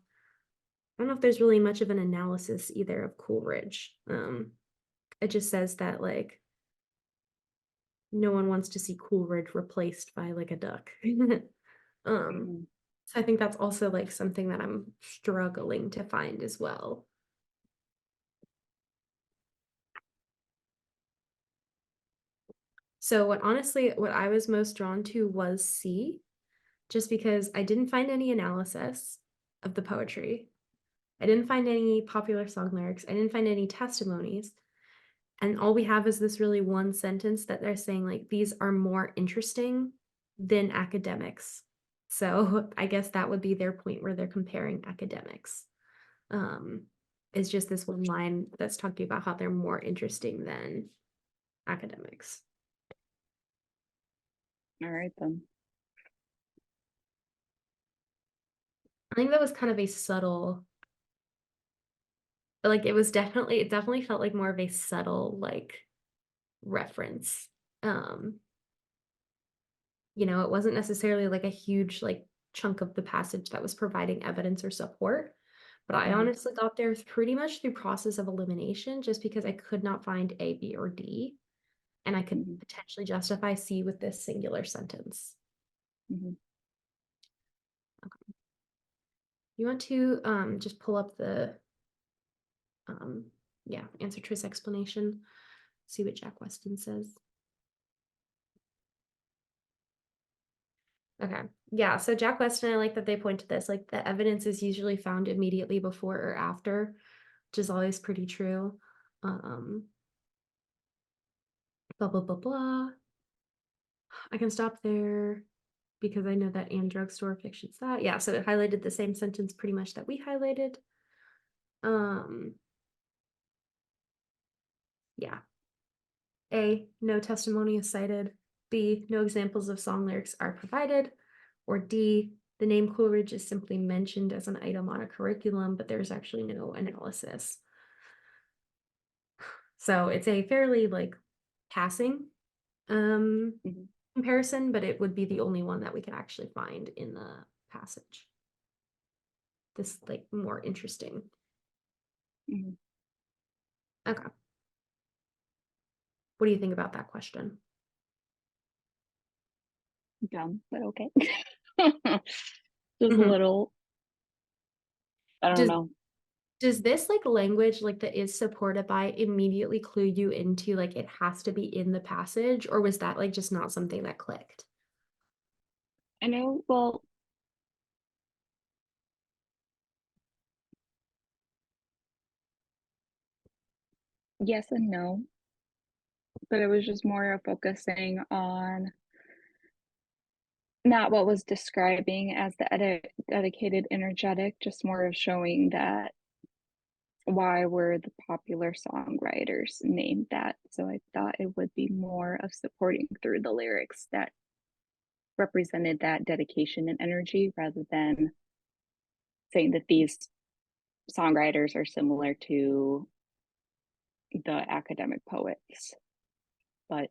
B: don't know if there's really much of an analysis either of Coleridge. It just says that like no one wants to see Coleridge replaced by like a duck.
C: Mhm.
B: So I think that's also like something that I'm struggling to find as well. So what I was most drawn to was C, just because I didn't find any analysis of the poetry. I didn't find any popular song lyrics. I didn't find any testimonies. And all we have is this really one sentence that they're saying like these are more interesting than academics. So I guess that would be their point where they're comparing academics. Is just this one line that's talking about how they're more interesting than academics.
C: All right then.
B: I think that was kind of a subtle, like it definitely felt like more of a subtle like reference. It wasn't necessarily like a huge like chunk of the passage that was providing evidence or support, but I
C: Mhm.
B: honestly got there pretty much through process of elimination just because I could not find A, B, or D, and I could
C: Mhm.
B: potentially justify C with this singular sentence.
C: Mhm.
B: Okay. You want to just pull up the um answer choice explanation, see what Jack Weston says. Okay. Yeah, so Jack Weston, I like that they point to this. Like the evidence is usually found immediately before or after, which is always pretty true. Um, blah blah blah blah. I can stop there because I know that and drugstore fiction's that. Yeah, so it highlighted the same sentence pretty much that we highlighted. Um, yeah. A, no testimony is cited. B, no examples of song lyrics are provided. Or D, the name Coleridge is simply mentioned as an item on a curriculum, but there's actually no analysis. So it's a fairly like passing
C: Mhm.
B: comparison, but it would be the only one that we could actually find in the passage. This like more interesting.
C: Mhm.
B: Okay. What do you think about that question?
C: Dumb, but okay. Just a
B: Mhm.
C: little, I don't
B: Does
C: know.
B: does this like language like that is supported by immediately clue you into like it has to be in the passage, or was that like just not something that clicked?
C: I know, well, yes and no, but it was just more of focusing on not what was describing as the dedicated energetic, just more of showing that why were the popular songwriters named that. So I thought it would be more of supporting through the lyrics that represented that dedication and energy rather than saying that these songwriters are similar to the academic poets. But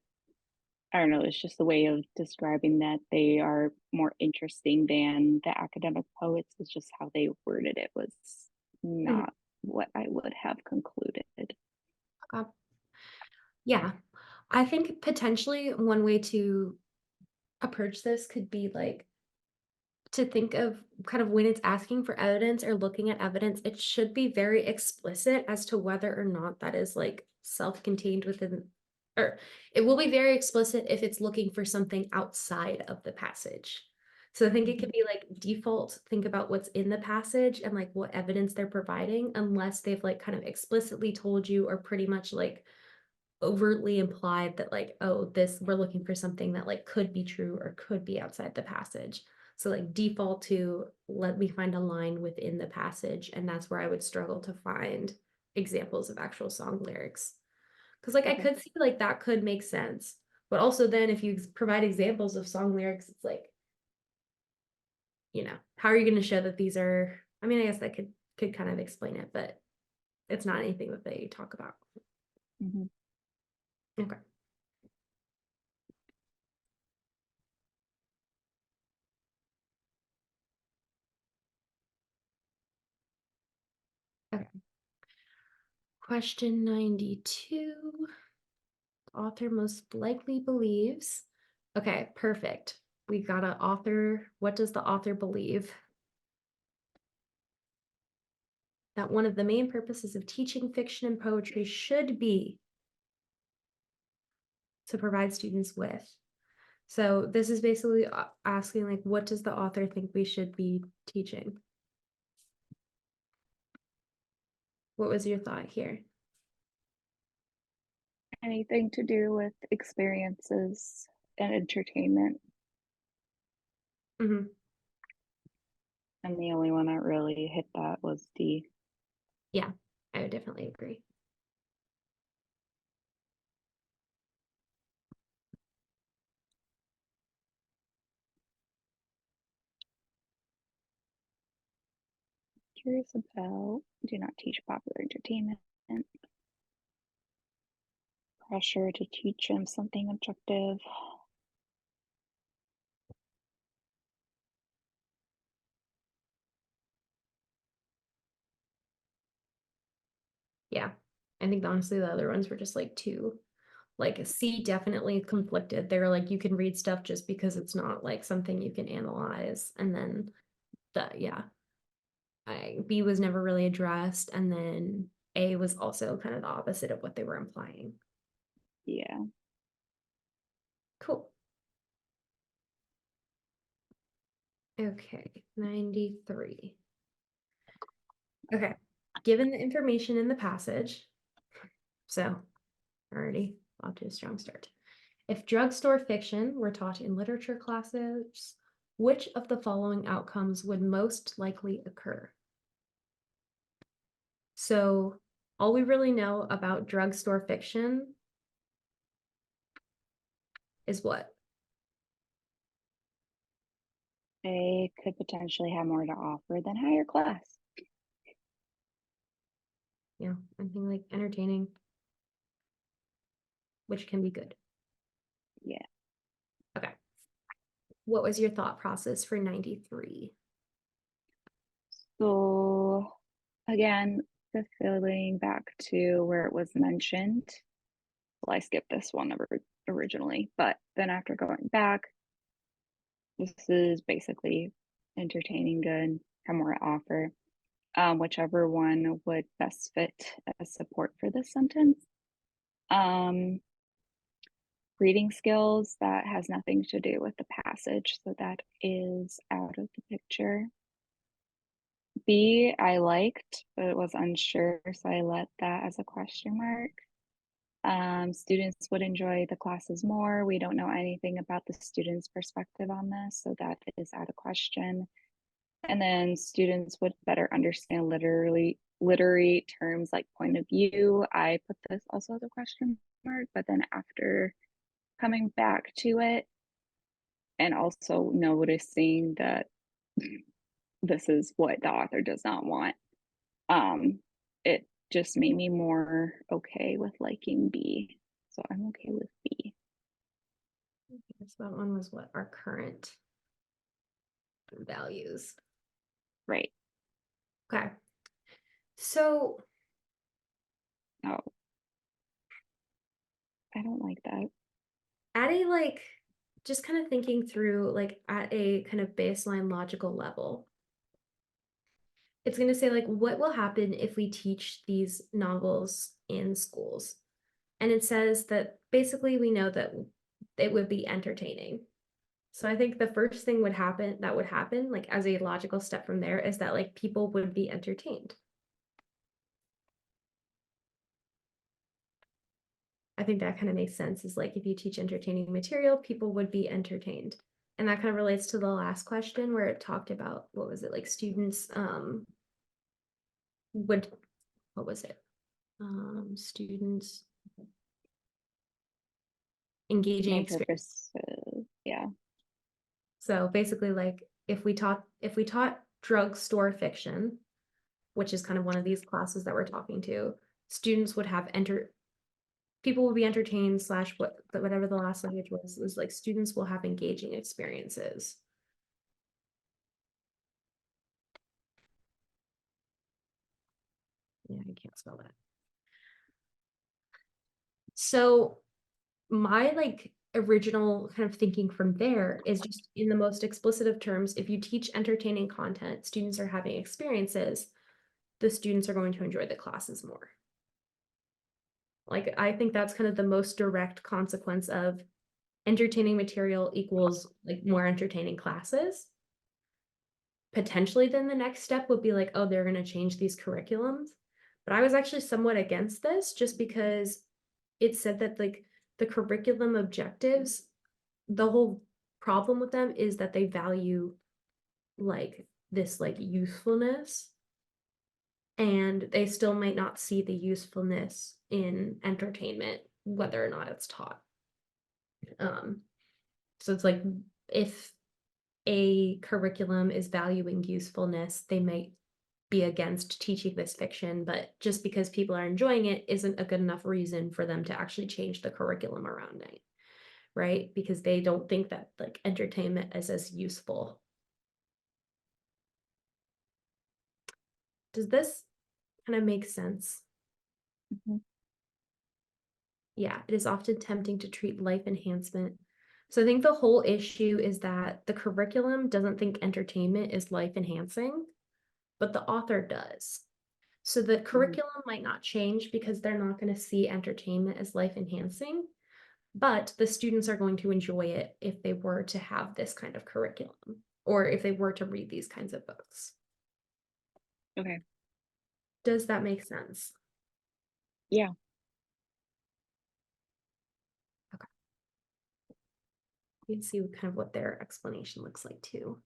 C: I don't know, it's just a way of describing that they are more interesting than the academic poets. It's just how they worded it was
B: Mhm.
C: not what I would have concluded.
B: Okay. Yeah. I think potentially one way to approach this could be like to think of kind of when it's asking for evidence or looking at evidence, it should be very explicit as to whether or not that is like self-contained within, or it will be very explicit if it's looking for something outside of the passage. So I think it could
C: Mhm.
B: be like default, think about what's in the passage and like what evidence they're providing, unless they've like kind of explicitly told you or pretty much like overtly implied that like, oh, this we're looking for something that like could be true or could be outside the passage. So like default to let me find a line within the passage, and that's where I would struggle to find examples of actual song lyrics. Because like I
C: Okay.
B: could see like that could make sense. But also then if you provide examples of song lyrics, it's like, how are you going to show that these are, I mean, I guess that could kind of explain it, but it's not anything that they talk about.
C: Mhm.
B: Okay. Okay. Question 92. Author most likely believes. Okay, perfect. We got an author. What does the author believe? That one of the main purposes of teaching fiction and poetry should be to provide students with. So this is basically asking like, what does the author think we should be teaching? What was your thought here?
C: Anything to do with experiences and entertainment.
B: Hmm.
C: And the only one that really hit that was D.
B: Yeah, I would definitely agree.
C: Curious about do not teach popular entertainment. Pressure to teach him something objective.
B: Yeah, I think honestly the other ones were just like too. Like C definitely conflicted. They were like, you can read stuff just because it's not like something you can analyze. And then yeah, B was never really addressed. And then A was also kind of the opposite of what they were implying.
C: Yeah.
B: Cool. Okay, 93. Okay, given the information in the passage, so already off to a strong start. If drugstore fiction were taught in literature classes, which of the following outcomes would most likely occur? So all we really know about drugstore fiction is what?
C: They could potentially have more to offer than higher class.
B: I think like entertaining. which can be good.
C: Yeah.
B: Okay. What was your thought process for 93?
C: So again, fulfilling back to where it was mentioned. Well, I skipped this one originally, but then after going back, this is basically entertaining, good, have more to offer. Whichever one would best fit as support for this sentence. Um, reading skills, that has nothing to do with the passage, so that is out of the picture. B, I liked, but was unsure, so I let that as a question mark. Students would enjoy the classes more. We don't know anything about the students' perspective on this, so that is out of question. And then students would better understand literary terms like point of view. I put this also as a question mark, but then after coming back to it and also noticing that this is what the author does not want, it just made me more okay with liking B. So I'm okay with B.
B: So that one was what our current values.
C: Right.
B: Okay. So
C: Oh, I don't like that.
B: at a like just kind of thinking through like at a kind of baseline logical level, it's going to say like what will happen if we teach these novels in schools, and it says that basically we know that it would be entertaining. So I think the first thing would happen like as a logical step from there is that like people would be entertained. I think that kind of makes sense, is like if you teach entertaining material, people would be entertained. And that kind of relates to the last question where it talked about, what was it, like students would, what was it? Students engaging
C: Main
B: experience.
C: purpose, yeah.
B: So basically like if we taught drugstore fiction, which is kind of one of these classes that we're talking to, students would have people will be entertained slash whatever the last language was like students will have engaging experiences. Yeah, I can't spell that. So my like original kind of thinking from there is just in the most explicit of terms, if you teach entertaining content, students are having experiences, the students are going to enjoy the classes more. Like, I think that's kind of the most direct consequence of entertaining material equals like more entertaining classes. Potentially then the next step would be like, oh, they're going to change these curriculums. But I was actually somewhat against this just because it said that like the curriculum objectives, the whole problem with them is that they value like this like usefulness, and they still might not see the usefulness in entertainment, whether or not it's taught. So it's like if a curriculum is valuing usefulness, they might be against teaching this fiction, but just because people are enjoying it isn't a good enough reason for them to actually change the curriculum around it, right? Because they don't think that like entertainment is as useful. Does this kind of make sense?
C: Mm-hmm.
B: Yeah, it is often tempting to treat life enhancement. So I think the whole issue is that the curriculum doesn't think entertainment is life enhancing, but the author does. So the curriculum might not change because they're not going to see entertainment as life enhancing, but the students are going to enjoy it if they were to have this kind of curriculum or if they were to read these kinds of books.
C: Okay.
B: Does that make sense?
C: Yeah.
B: Okay. You can see kind of what their explanation looks like too.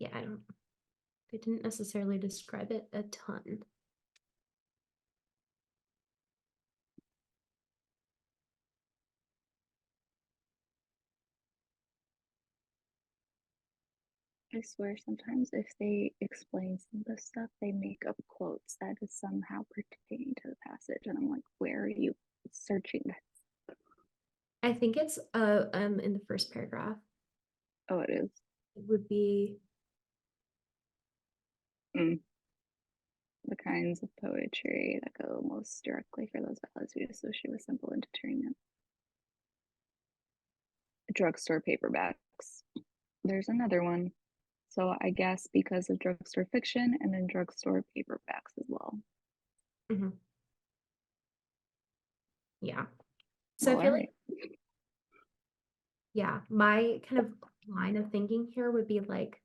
B: Yeah, they didn't necessarily describe it a ton.
C: I swear sometimes if they explain some of the stuff, they make up quotes that is somehow pertaining to the passage. And I'm like, where are you searching this?
B: I think it's in the first paragraph.
C: Oh, it is.
B: It would be
C: The kinds of poetry that go most directly for those values we associate with simple entertainment. Drugstore paperbacks. There's another one. So I guess because of drugstore fiction and then drugstore paperbacks as well.
B: yeah. So
C: Well,
B: I feel
C: all
B: like
C: right.
B: yeah, my kind of line of thinking here would be like,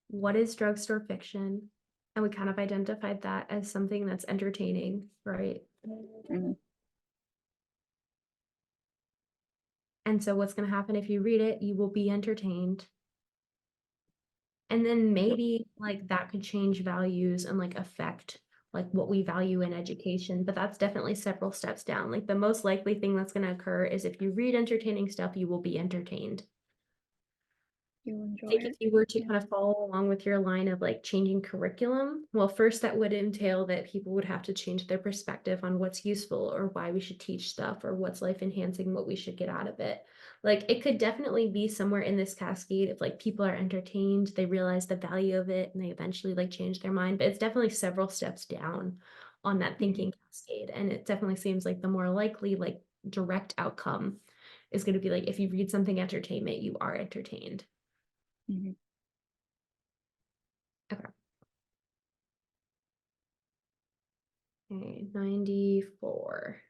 B: what is drugstore fiction? And we kind of identified that as something that's entertaining, right?
C: Mhm.
B: And so what's going to happen if you read it, you will be entertained. And then maybe like that could change values and like affect like what we value in education, but that's definitely several steps down. Like the most likely thing that's going to occur is if you read entertaining stuff, you will be entertained.
C: You'll
B: I
C: enjoy
B: think if
C: it.
B: you were to
C: Yeah.
B: kind of follow along with your line of like changing curriculum, well, first that would entail that people would have to change their perspective on what's useful or why we should teach stuff or what's life enhancing, what we should get out of it. Like it could definitely be somewhere in this cascade if like people are entertained, they realize the value of it, and they eventually like change their mind. But it's definitely several steps down on that thinking cascade. And it definitely seems like the more likely, like direct outcome is going to be like if you read something entertainment, you are entertained.
C: Mm-hmm.
B: Okay. Okay, 94.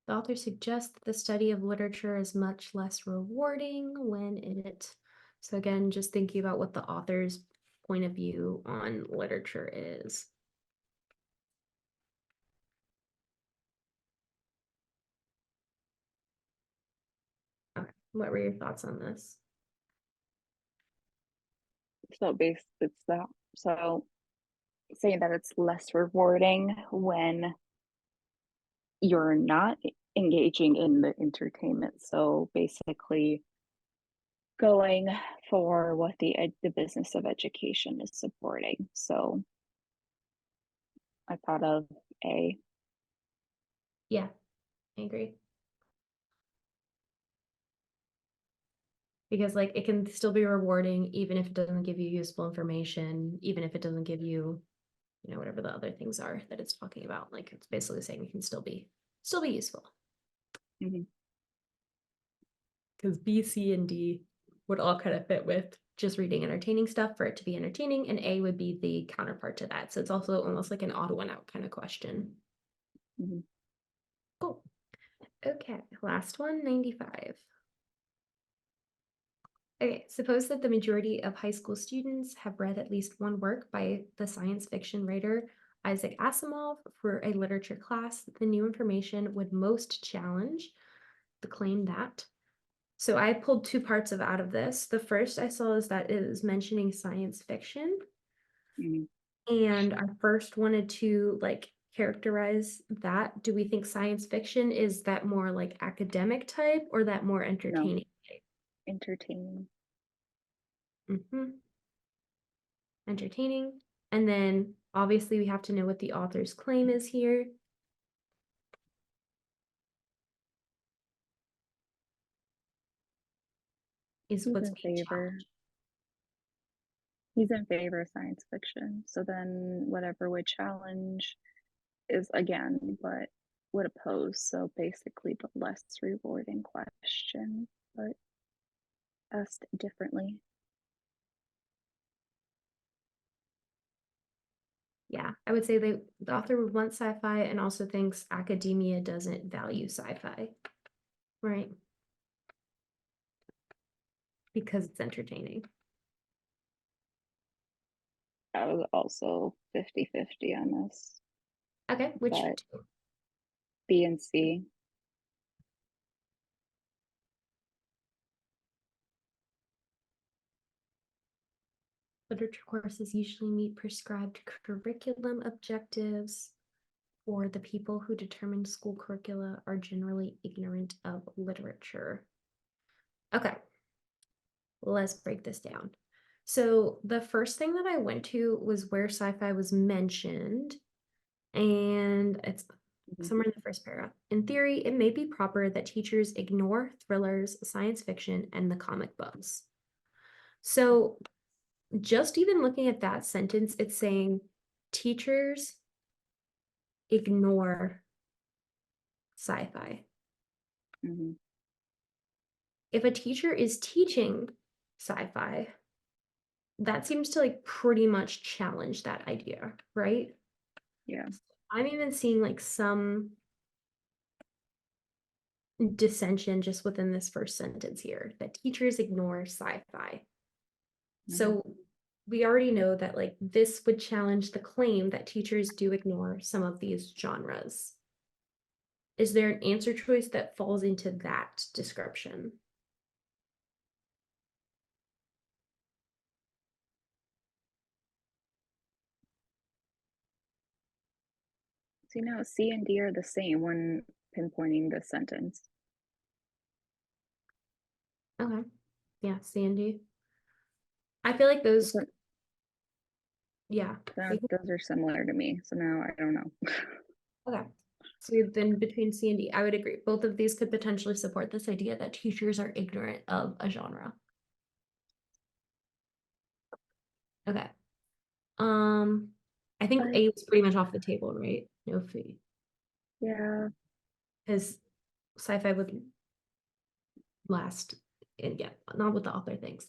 B: The author suggests that the study of literature is much less rewarding when it, so again, just thinking about what the author's point of view on literature is. Okay, what were your thoughts on this?
C: So it's that. So saying that it's less rewarding when you're not engaging in the entertainment. So basically going for what the business of education is supporting. So I thought of A.
B: Yeah, I agree. Because like it can still be rewarding even if it doesn't give you useful information, even if it doesn't give you, whatever the other things are that it's talking about. Like it's basically saying it can still be useful.
C: Mm-hmm.
B: Because B, C, and D would all kind of fit with just reading entertaining stuff for it to be entertaining, and A would be the counterpart to that. So it's also almost like an odd one out kind of question.
C: Mm-hmm.
B: Cool. Okay, last one, 95. Okay, suppose that the majority of high school students have read at least one work by the science fiction writer Isaac Asimov for a literature class. The new information would most challenge the claim that. So I pulled two parts out of this. The first I saw is that it is mentioning science fiction.
C: Mm-hmm.
B: And I first wanted to like characterize that. Do we think science fiction is that more like academic type or that more
C: No,
B: entertaining type?
C: entertaining.
B: Entertaining. And then obviously we have to know what the author's claim is here. Is
C: He's
B: what's
C: in
B: being
C: favor.
B: challenged.
C: He's in favor of science fiction. So then whatever would challenge is again what would oppose. So basically the less rewarding question, but asked differently.
B: Yeah, I would say the author would want sci-fi and also thinks academia doesn't value sci-fi, right? Because it's entertaining.
C: I was also 50-50 on this.
B: Okay, which
C: But
B: two?
C: B and C.
B: Literature courses usually meet prescribed curriculum objectives, or the people who determine school curricula are generally ignorant of literature. Okay, let's break this down. So the first thing that I went to was where sci-fi was mentioned, and it's somewhere in the first paragraph. In theory, it may be proper that teachers ignore thrillers, science fiction, and the comic books. So just even looking at that sentence, it's saying teachers ignore sci-fi.
C: Mm-hmm.
B: If a teacher is teaching sci-fi, that seems to like pretty much challenge that idea, right?
C: Yeah.
B: I'm even seeing like some dissension just within this first sentence here, that teachers ignore sci-fi. So we already know that like this would challenge the claim that teachers do ignore some of these genres. Is there an answer choice that falls into that description?
C: So now C and D are the same when pinpointing this sentence.
B: Okay. Yeah, Sandy. I feel like those,
C: So
B: yeah.
C: now those are similar to me. So now I don't know.
B: Okay. So then between C and D, I would agree. Both of these could potentially support this idea that teachers are ignorant of a genre. Okay. I think
C: But
B: A was pretty much off the table, right? No fee.
C: yeah,
B: Because sci-fi would last, and yeah, not what the author thinks.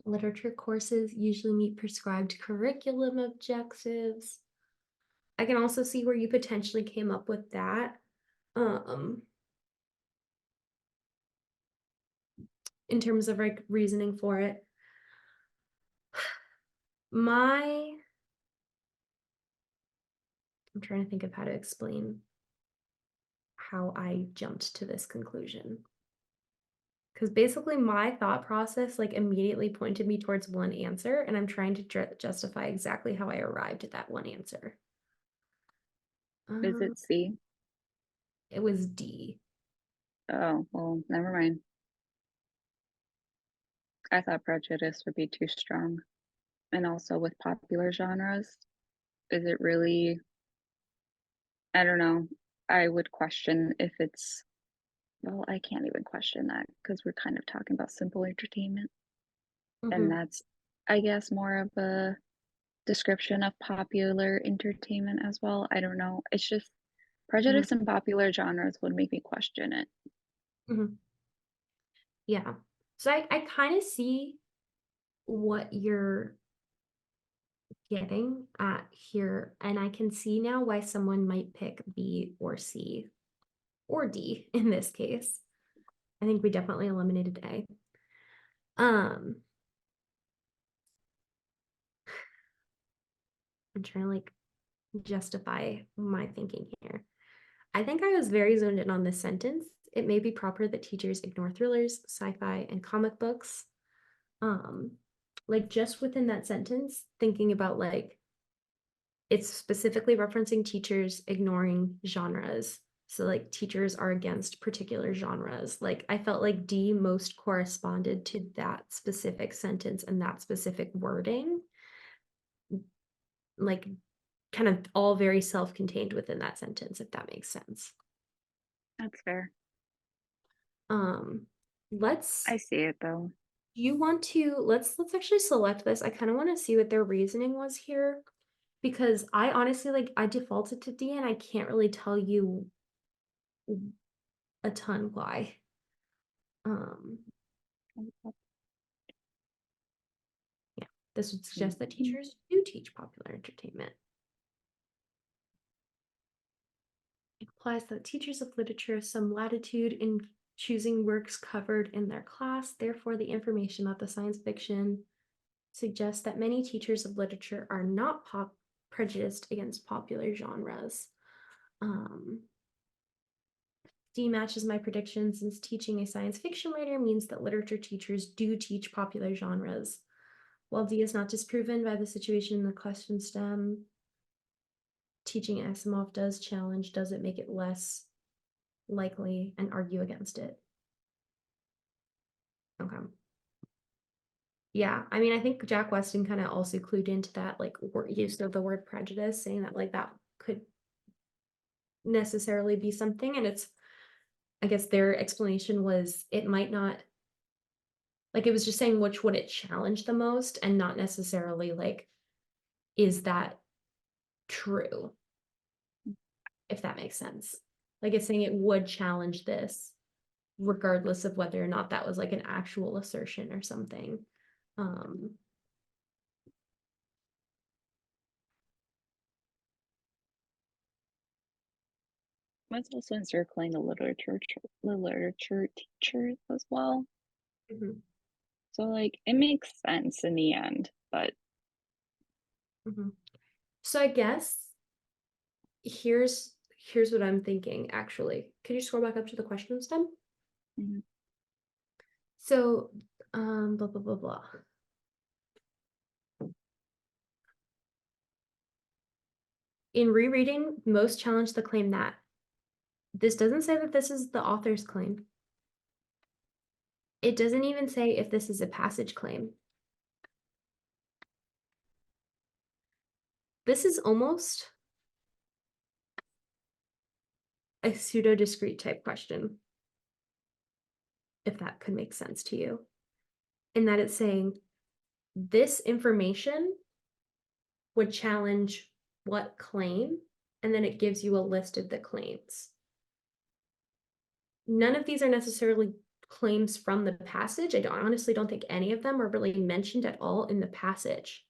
B: Literature courses usually meet prescribed curriculum objectives. I can also see where you potentially came up with that. In terms of like reasoning for it. I'm trying to think of how to explain how I jumped to this conclusion. Because basically my thought process like immediately pointed me towards one answer, and I'm trying to justify exactly how I arrived at that one answer.
C: is it C?
B: It was D.
C: Oh, well, never mind. I thought prejudice would be too strong. And also with popular genres, is it really? I don't know. I would question if it's, well, I can't even question that because we're kind of talking about simple entertainment. And that's, I guess, more of a description of popular entertainment as well. I don't know. It's just prejudice and popular genres would make me question it.
B: Yeah. So I kind of see what you're getting at here, and I can see now why someone might pick B or C or D in this case. I think we definitely eliminated A. I'm trying to like justify my thinking here. I think I was very zoned in on this sentence. It may be proper that teachers ignore thrillers, sci-fi, and comic books. Like just within that sentence, thinking about like it's specifically referencing teachers ignoring genres. So like teachers are against particular genres. Like I felt like D most corresponded to that specific sentence and that specific wording. Like kind of all very self-contained within that sentence, if that makes sense.
C: That's fair.
B: Let's
C: I see it though.
B: you want to let's actually select this. I kind of want to see what their reasoning was here, because I honestly like I defaulted to D and I can't really tell you a ton why. Yeah, this would suggest that teachers do teach popular entertainment. It implies that teachers of literature have some latitude in choosing works covered in their class. Therefore, the information about the science fiction suggests that many teachers of literature are not prejudiced against popular genres. D matches my prediction since teaching a science fiction writer means that literature teachers do teach popular genres. While D is not disproven by the situation in the question stem, teaching Asimov does challenge, does it make it less likely and argue against it? Okay. Yeah, I mean, I think Jack Weston kind of also clued into that, like use of the word prejudice, saying that like that could necessarily be something. And it's, I guess their explanation was it might not, like it was just saying which would it challenge the most and not necessarily like, is that true? If that makes sense. Like it's saying it would challenge this, regardless of whether or not that was like an actual assertion or something.
C: That's also encircling the literature teachers as well.
B: Mhm,
C: So like it makes sense in the end, but
B: mhm. So I guess here's what I'm thinking actually. Could you scroll back up to the question stem?
C: mhm.
B: So blah blah blah blah. In rereading, most challenge the claim that this doesn't say that this is the author's claim. It doesn't even say if this is a passage claim. This is almost a pseudo-discrete type question, if that could make sense to you. In that it's saying this information would challenge what claim, and then it gives you a list of the claims. None of these are necessarily claims from the passage. I honestly don't think any of them are really mentioned at all in the passage.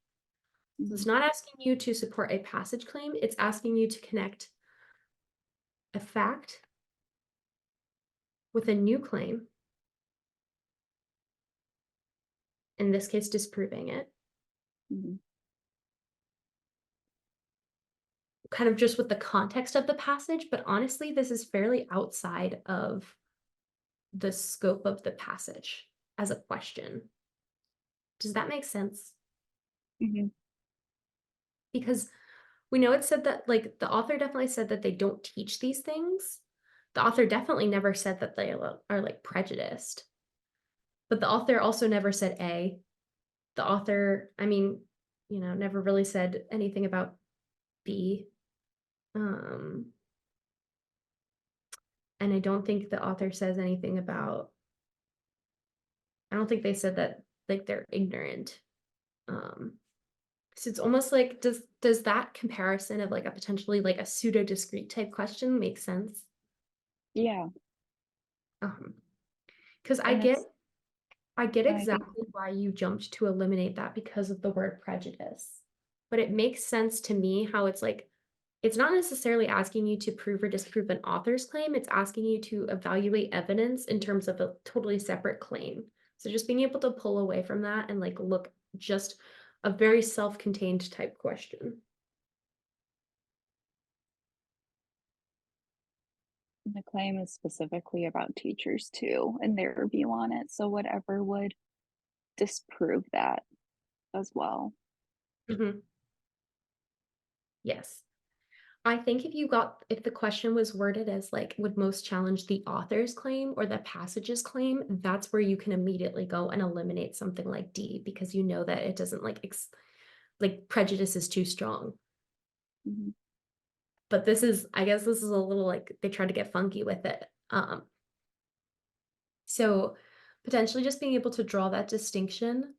B: So it's not asking you to support a passage claim, it's asking you to connect a fact with a new claim, in this case, disproving it,
C: Mhm.
B: kind of just with the context of the passage. But honestly, this is fairly outside of the scope of the passage as a question. Does that make sense?
C: Mhm.
B: Because we know it said that, like, the author definitely said that they don't teach these things. The author definitely never said that they are like prejudiced. But the author also never said A. The author, I mean, never really said anything about B. Um, and I don't think the author says anything about, I don't think they said that like they're ignorant. So it's almost like does that comparison of like a potentially like a pseudo discrete type question make sense?
C: Yeah.
B: Because
C: And
B: I get
C: I think
B: exactly why you jumped to eliminate that because of the word prejudice. But it makes sense to me how it's like it's not necessarily asking you to prove or disprove an author's claim, it's asking you to evaluate evidence in terms of a totally separate claim. So just being able to pull away from that and like look just a very self-contained type question.
C: the claim is specifically about teachers too and their view on it. So whatever would disprove that as well.
B: Mhm. Yes. I think if the question was worded as like, would most challenge the author's claim or the passage's claim, that's where you can immediately go and eliminate something like D because you know that it doesn't like prejudice is too strong.
C: Mhm.
B: But I guess this is a little like they tried to get funky with it. So potentially just being able to draw that distinction.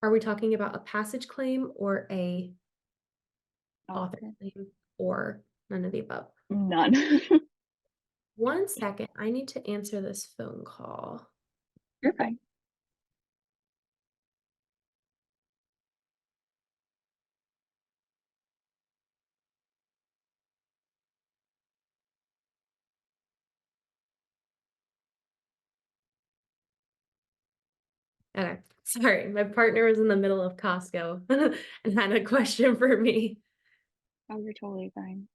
B: Are we talking about a passage claim or a author
C: Author.
B: claim or none of the above?
C: None.
B: 1 second, I need to answer this phone call.
C: You're fine.
B: Okay, sorry, my partner was in the middle of Costco and had a question for me.
C: Oh, you're totally fine.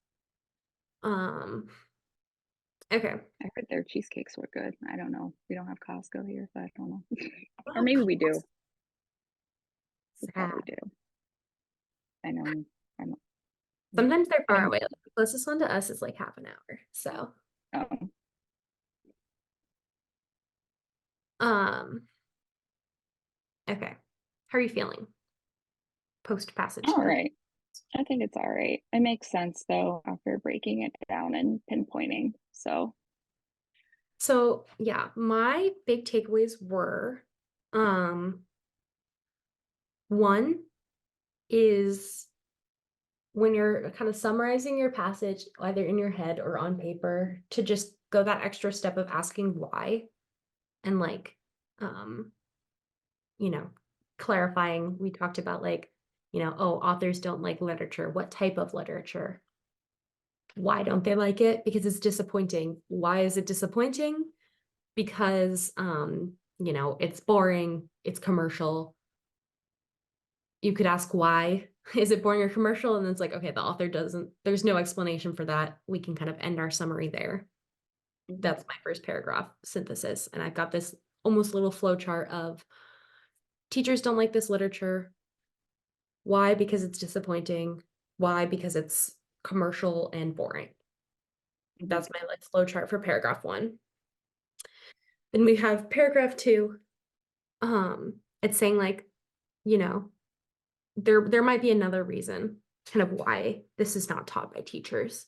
B: Okay.
C: I heard their cheesecakes were good. I don't know. We don't have Costco here, so I don't know. Or maybe we do. We probably
B: Sad.
C: do. I know. I'm,
B: Sometimes they're far
C: I'm,
B: away. Like, the closest one to us is like half an hour. So,
C: oh,
B: um, okay. How are you feeling post passage
C: all
B: 10?
C: right. I think it's all right. It makes sense though after breaking it down and pinpointing. So,
B: So, yeah, my big takeaways were one is when you're kind of summarizing your passage, either in your head or on paper, to just go that extra step of asking why and like, um, you know, clarifying. We talked about like, oh, authors don't like literature. What type of literature? Why don't they like it? Because it's disappointing. Why is it disappointing? Because, it's boring, it's commercial. You could ask why. Is it boring or commercial? And it's like, okay, the author doesn't, there's no explanation for that. We can kind of end our summary there. That's my first paragraph synthesis. And I've got this almost little flow chart of teachers don't like this literature. Why? Because it's disappointing. Why? Because it's commercial and boring. That's my like flow chart for paragraph 1. Then we have paragraph 2. It's saying like, you know, there might be another reason kind of why this is not taught by teachers.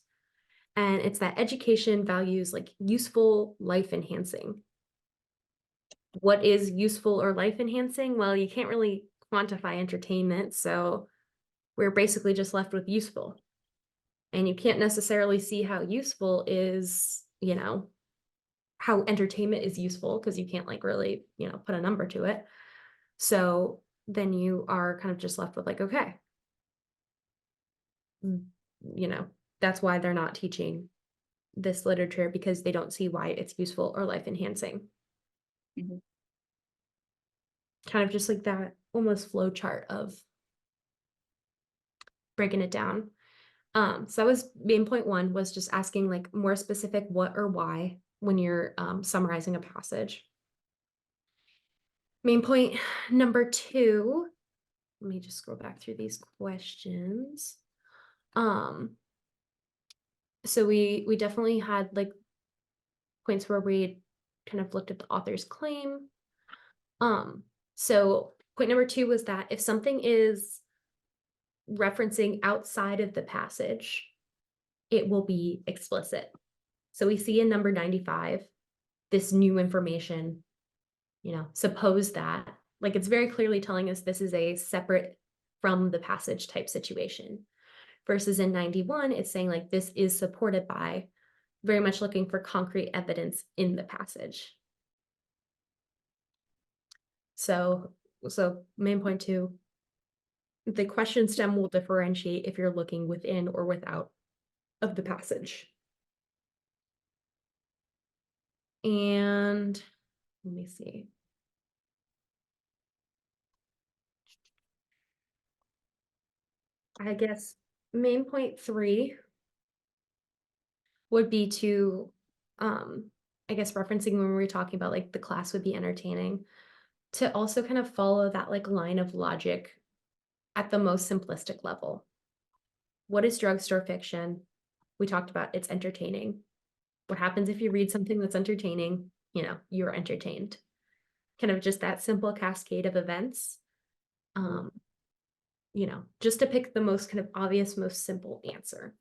B: And it's that education values like useful life enhancing. What is useful or life enhancing? Well, you can't really quantify entertainment, so we're basically just left with useful. And you can't necessarily see how useful is, how entertainment is useful because you can't like really, put a number to it. So then you are kind of just left with like, okay, you know, that's why they're not teaching this literature because they don't see why it's useful or life enhancing.
C: mhm.
B: Kind of just like that almost flow chart of breaking it down. So that was main point 1 was just asking like more specific what or why when you're summarizing a passage. Main point number 2, let me just scroll back through these questions. So we definitely had like points where we kind of looked at the author's claim. So point number 2 was that if something is referencing outside of the passage, it will be explicit. So we see in number 95, this new information, suppose that, like it's very clearly telling us this is a separate from the passage type situation. Versus in 91, it's saying like this is supported by, very much looking for concrete evidence in the passage. So main point 2, the question stem will differentiate if you're looking within or without of the passage. And let me see. I guess main point 3 would be to, I guess referencing when we were talking about like the class would be entertaining, to also kind of follow that like line of logic at the most simplistic level. What is drugstore fiction? We talked about it's entertaining. What happens if you read something that's entertaining? You're entertained. Kind of just that simple cascade of events. Just to pick the most kind of obvious, most simple answer.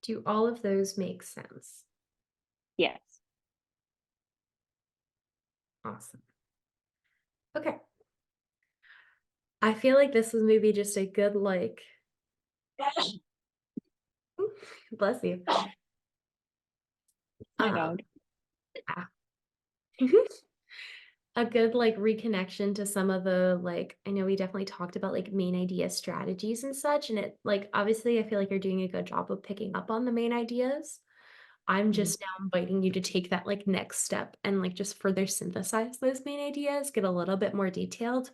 B: Do all of those make sense?
C: Yes.
B: Awesome. Okay. I feel like this was maybe just a good, like, bless you.
C: My dog.
B: A good like reconnection to some of the like, I know we definitely talked about like main idea strategies and such, and it like obviously I feel like you're doing a good job of picking up on the main ideas. I'm just now inviting you to take that like next step and like just further synthesize those main ideas, get a little bit more detailed.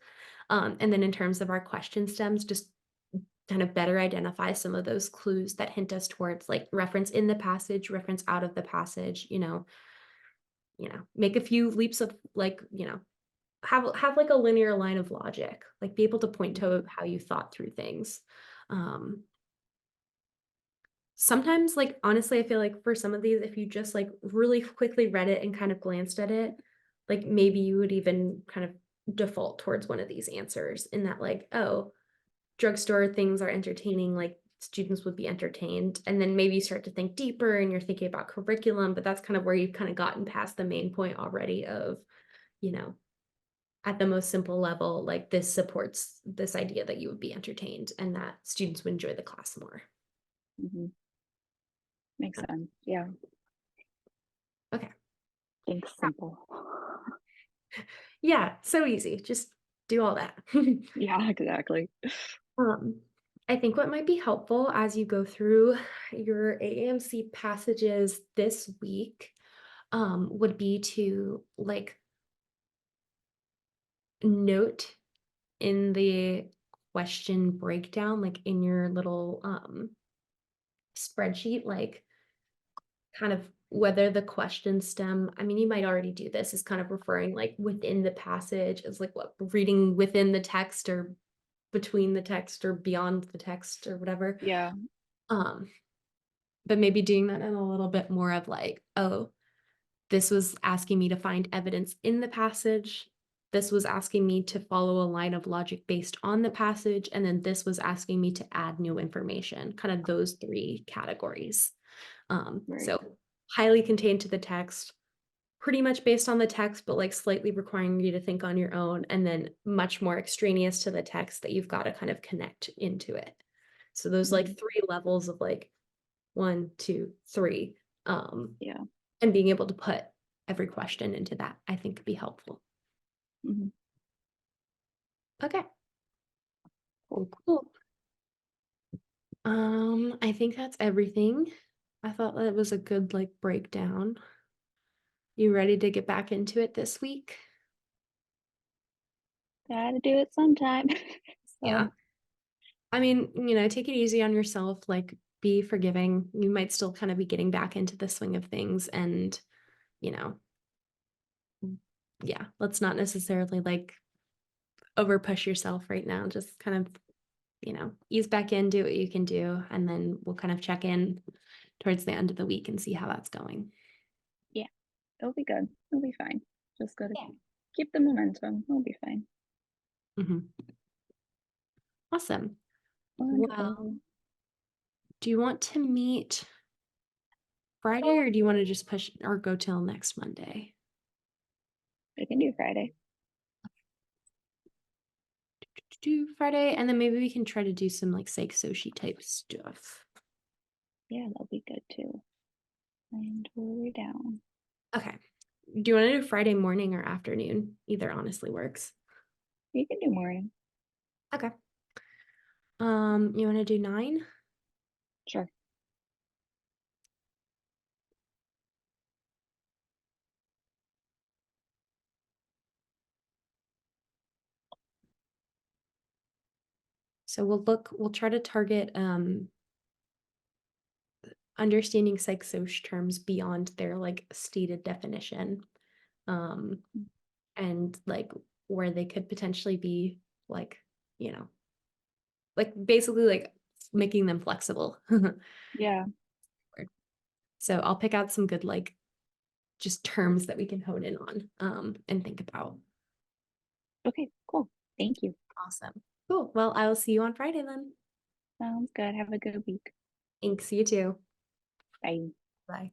B: And then in terms of our question stems, just kind of better identify some of those clues that hint us towards like reference in the passage, reference out of the passage, make a few leaps of like, have like a linear line of logic, like be able to point to how you thought through things. Um, Sometimes, like, honestly, I feel like for some of these, if you just like really quickly read it and kind of glanced at it, like maybe you would even kind of default towards one of these answers in that, like, oh, drugstore things are entertaining, like students would be entertained. And then maybe you start to think deeper and you're thinking about curriculum, but that's kind of where you've kind of gotten past the main point already of, you know, at the most simple level, like this supports this idea that you would be entertained and that students would enjoy the class more.
C: Mm-hmm. Makes sense. Yeah.
B: Okay.
C: Think simple.
B: Yeah, so easy. Just do all that.
C: Yeah, exactly.
B: Um, I think what might be helpful as you go through your AAMC passages this week, would be to like note in the question breakdown, like in your little spreadsheet, like kind of whether the question stem, I mean, you might already do this, is kind of referring like within the passage as like what reading within the text or between the text or beyond the text or whatever.
C: Yeah.
B: Um, but maybe doing that in a little bit more of like, oh, this was asking me to find evidence in the passage. This was asking me to follow a line of logic based on the passage. And then this was asking me to add new information, kind of those three categories.
C: Right.
B: So highly contained to the text, pretty much based on the text, but like slightly requiring you to think on your own, and then much more extraneous to the text that you've got to kind of connect into it. So those like
C: Mhm.
B: three levels of like 1, 2, 3,
C: Yeah.
B: and being able to put every question into that, I think could be helpful.
C: Hmm.
B: Okay, cool. I think that's everything. I thought that was a good like breakdown. You ready to get back into it this week?
C: Gotta do it sometime.
B: Yeah.
C: So
B: I mean, take it easy on yourself, like be forgiving. You might still kind of be getting back into the swing of things and, you know, yeah, let's not necessarily like over push yourself right now. Just kind of, ease back in, do what you can do, and then we'll kind of check in towards the end of the week and see how that's going.
C: yeah, it'll be good. It'll be fine. Just gotta
B: Yeah.
C: keep the momentum. It'll be fine.
B: Hmm. Awesome.
C: Wonderful.
B: Well, do you want to meet Friday or do you want to just push or go till next Monday?
C: I can do Friday.
B: Do Friday, and then maybe we can try to do some like psych soci type stuff.
C: Yeah, that'll be good too. And we're down.
B: Okay. Do you want to do Friday morning or afternoon? Either honestly works.
C: You can do morning.
B: Okay. You want to do 9?
C: Sure.
B: So we'll try to target understanding psych soc terms beyond their like stated definition. Um and like where they could potentially be like, like basically like making them flexible.
C: Yeah.
B: So I'll pick out some good like just terms that we can hone in on and think about.
C: Okay, cool. Thank you.
B: Awesome. Cool. Well, I will see you on Friday then.
C: Sounds good. Have a good week.
B: Thanks. You too.
C: Bye.
B: Bye.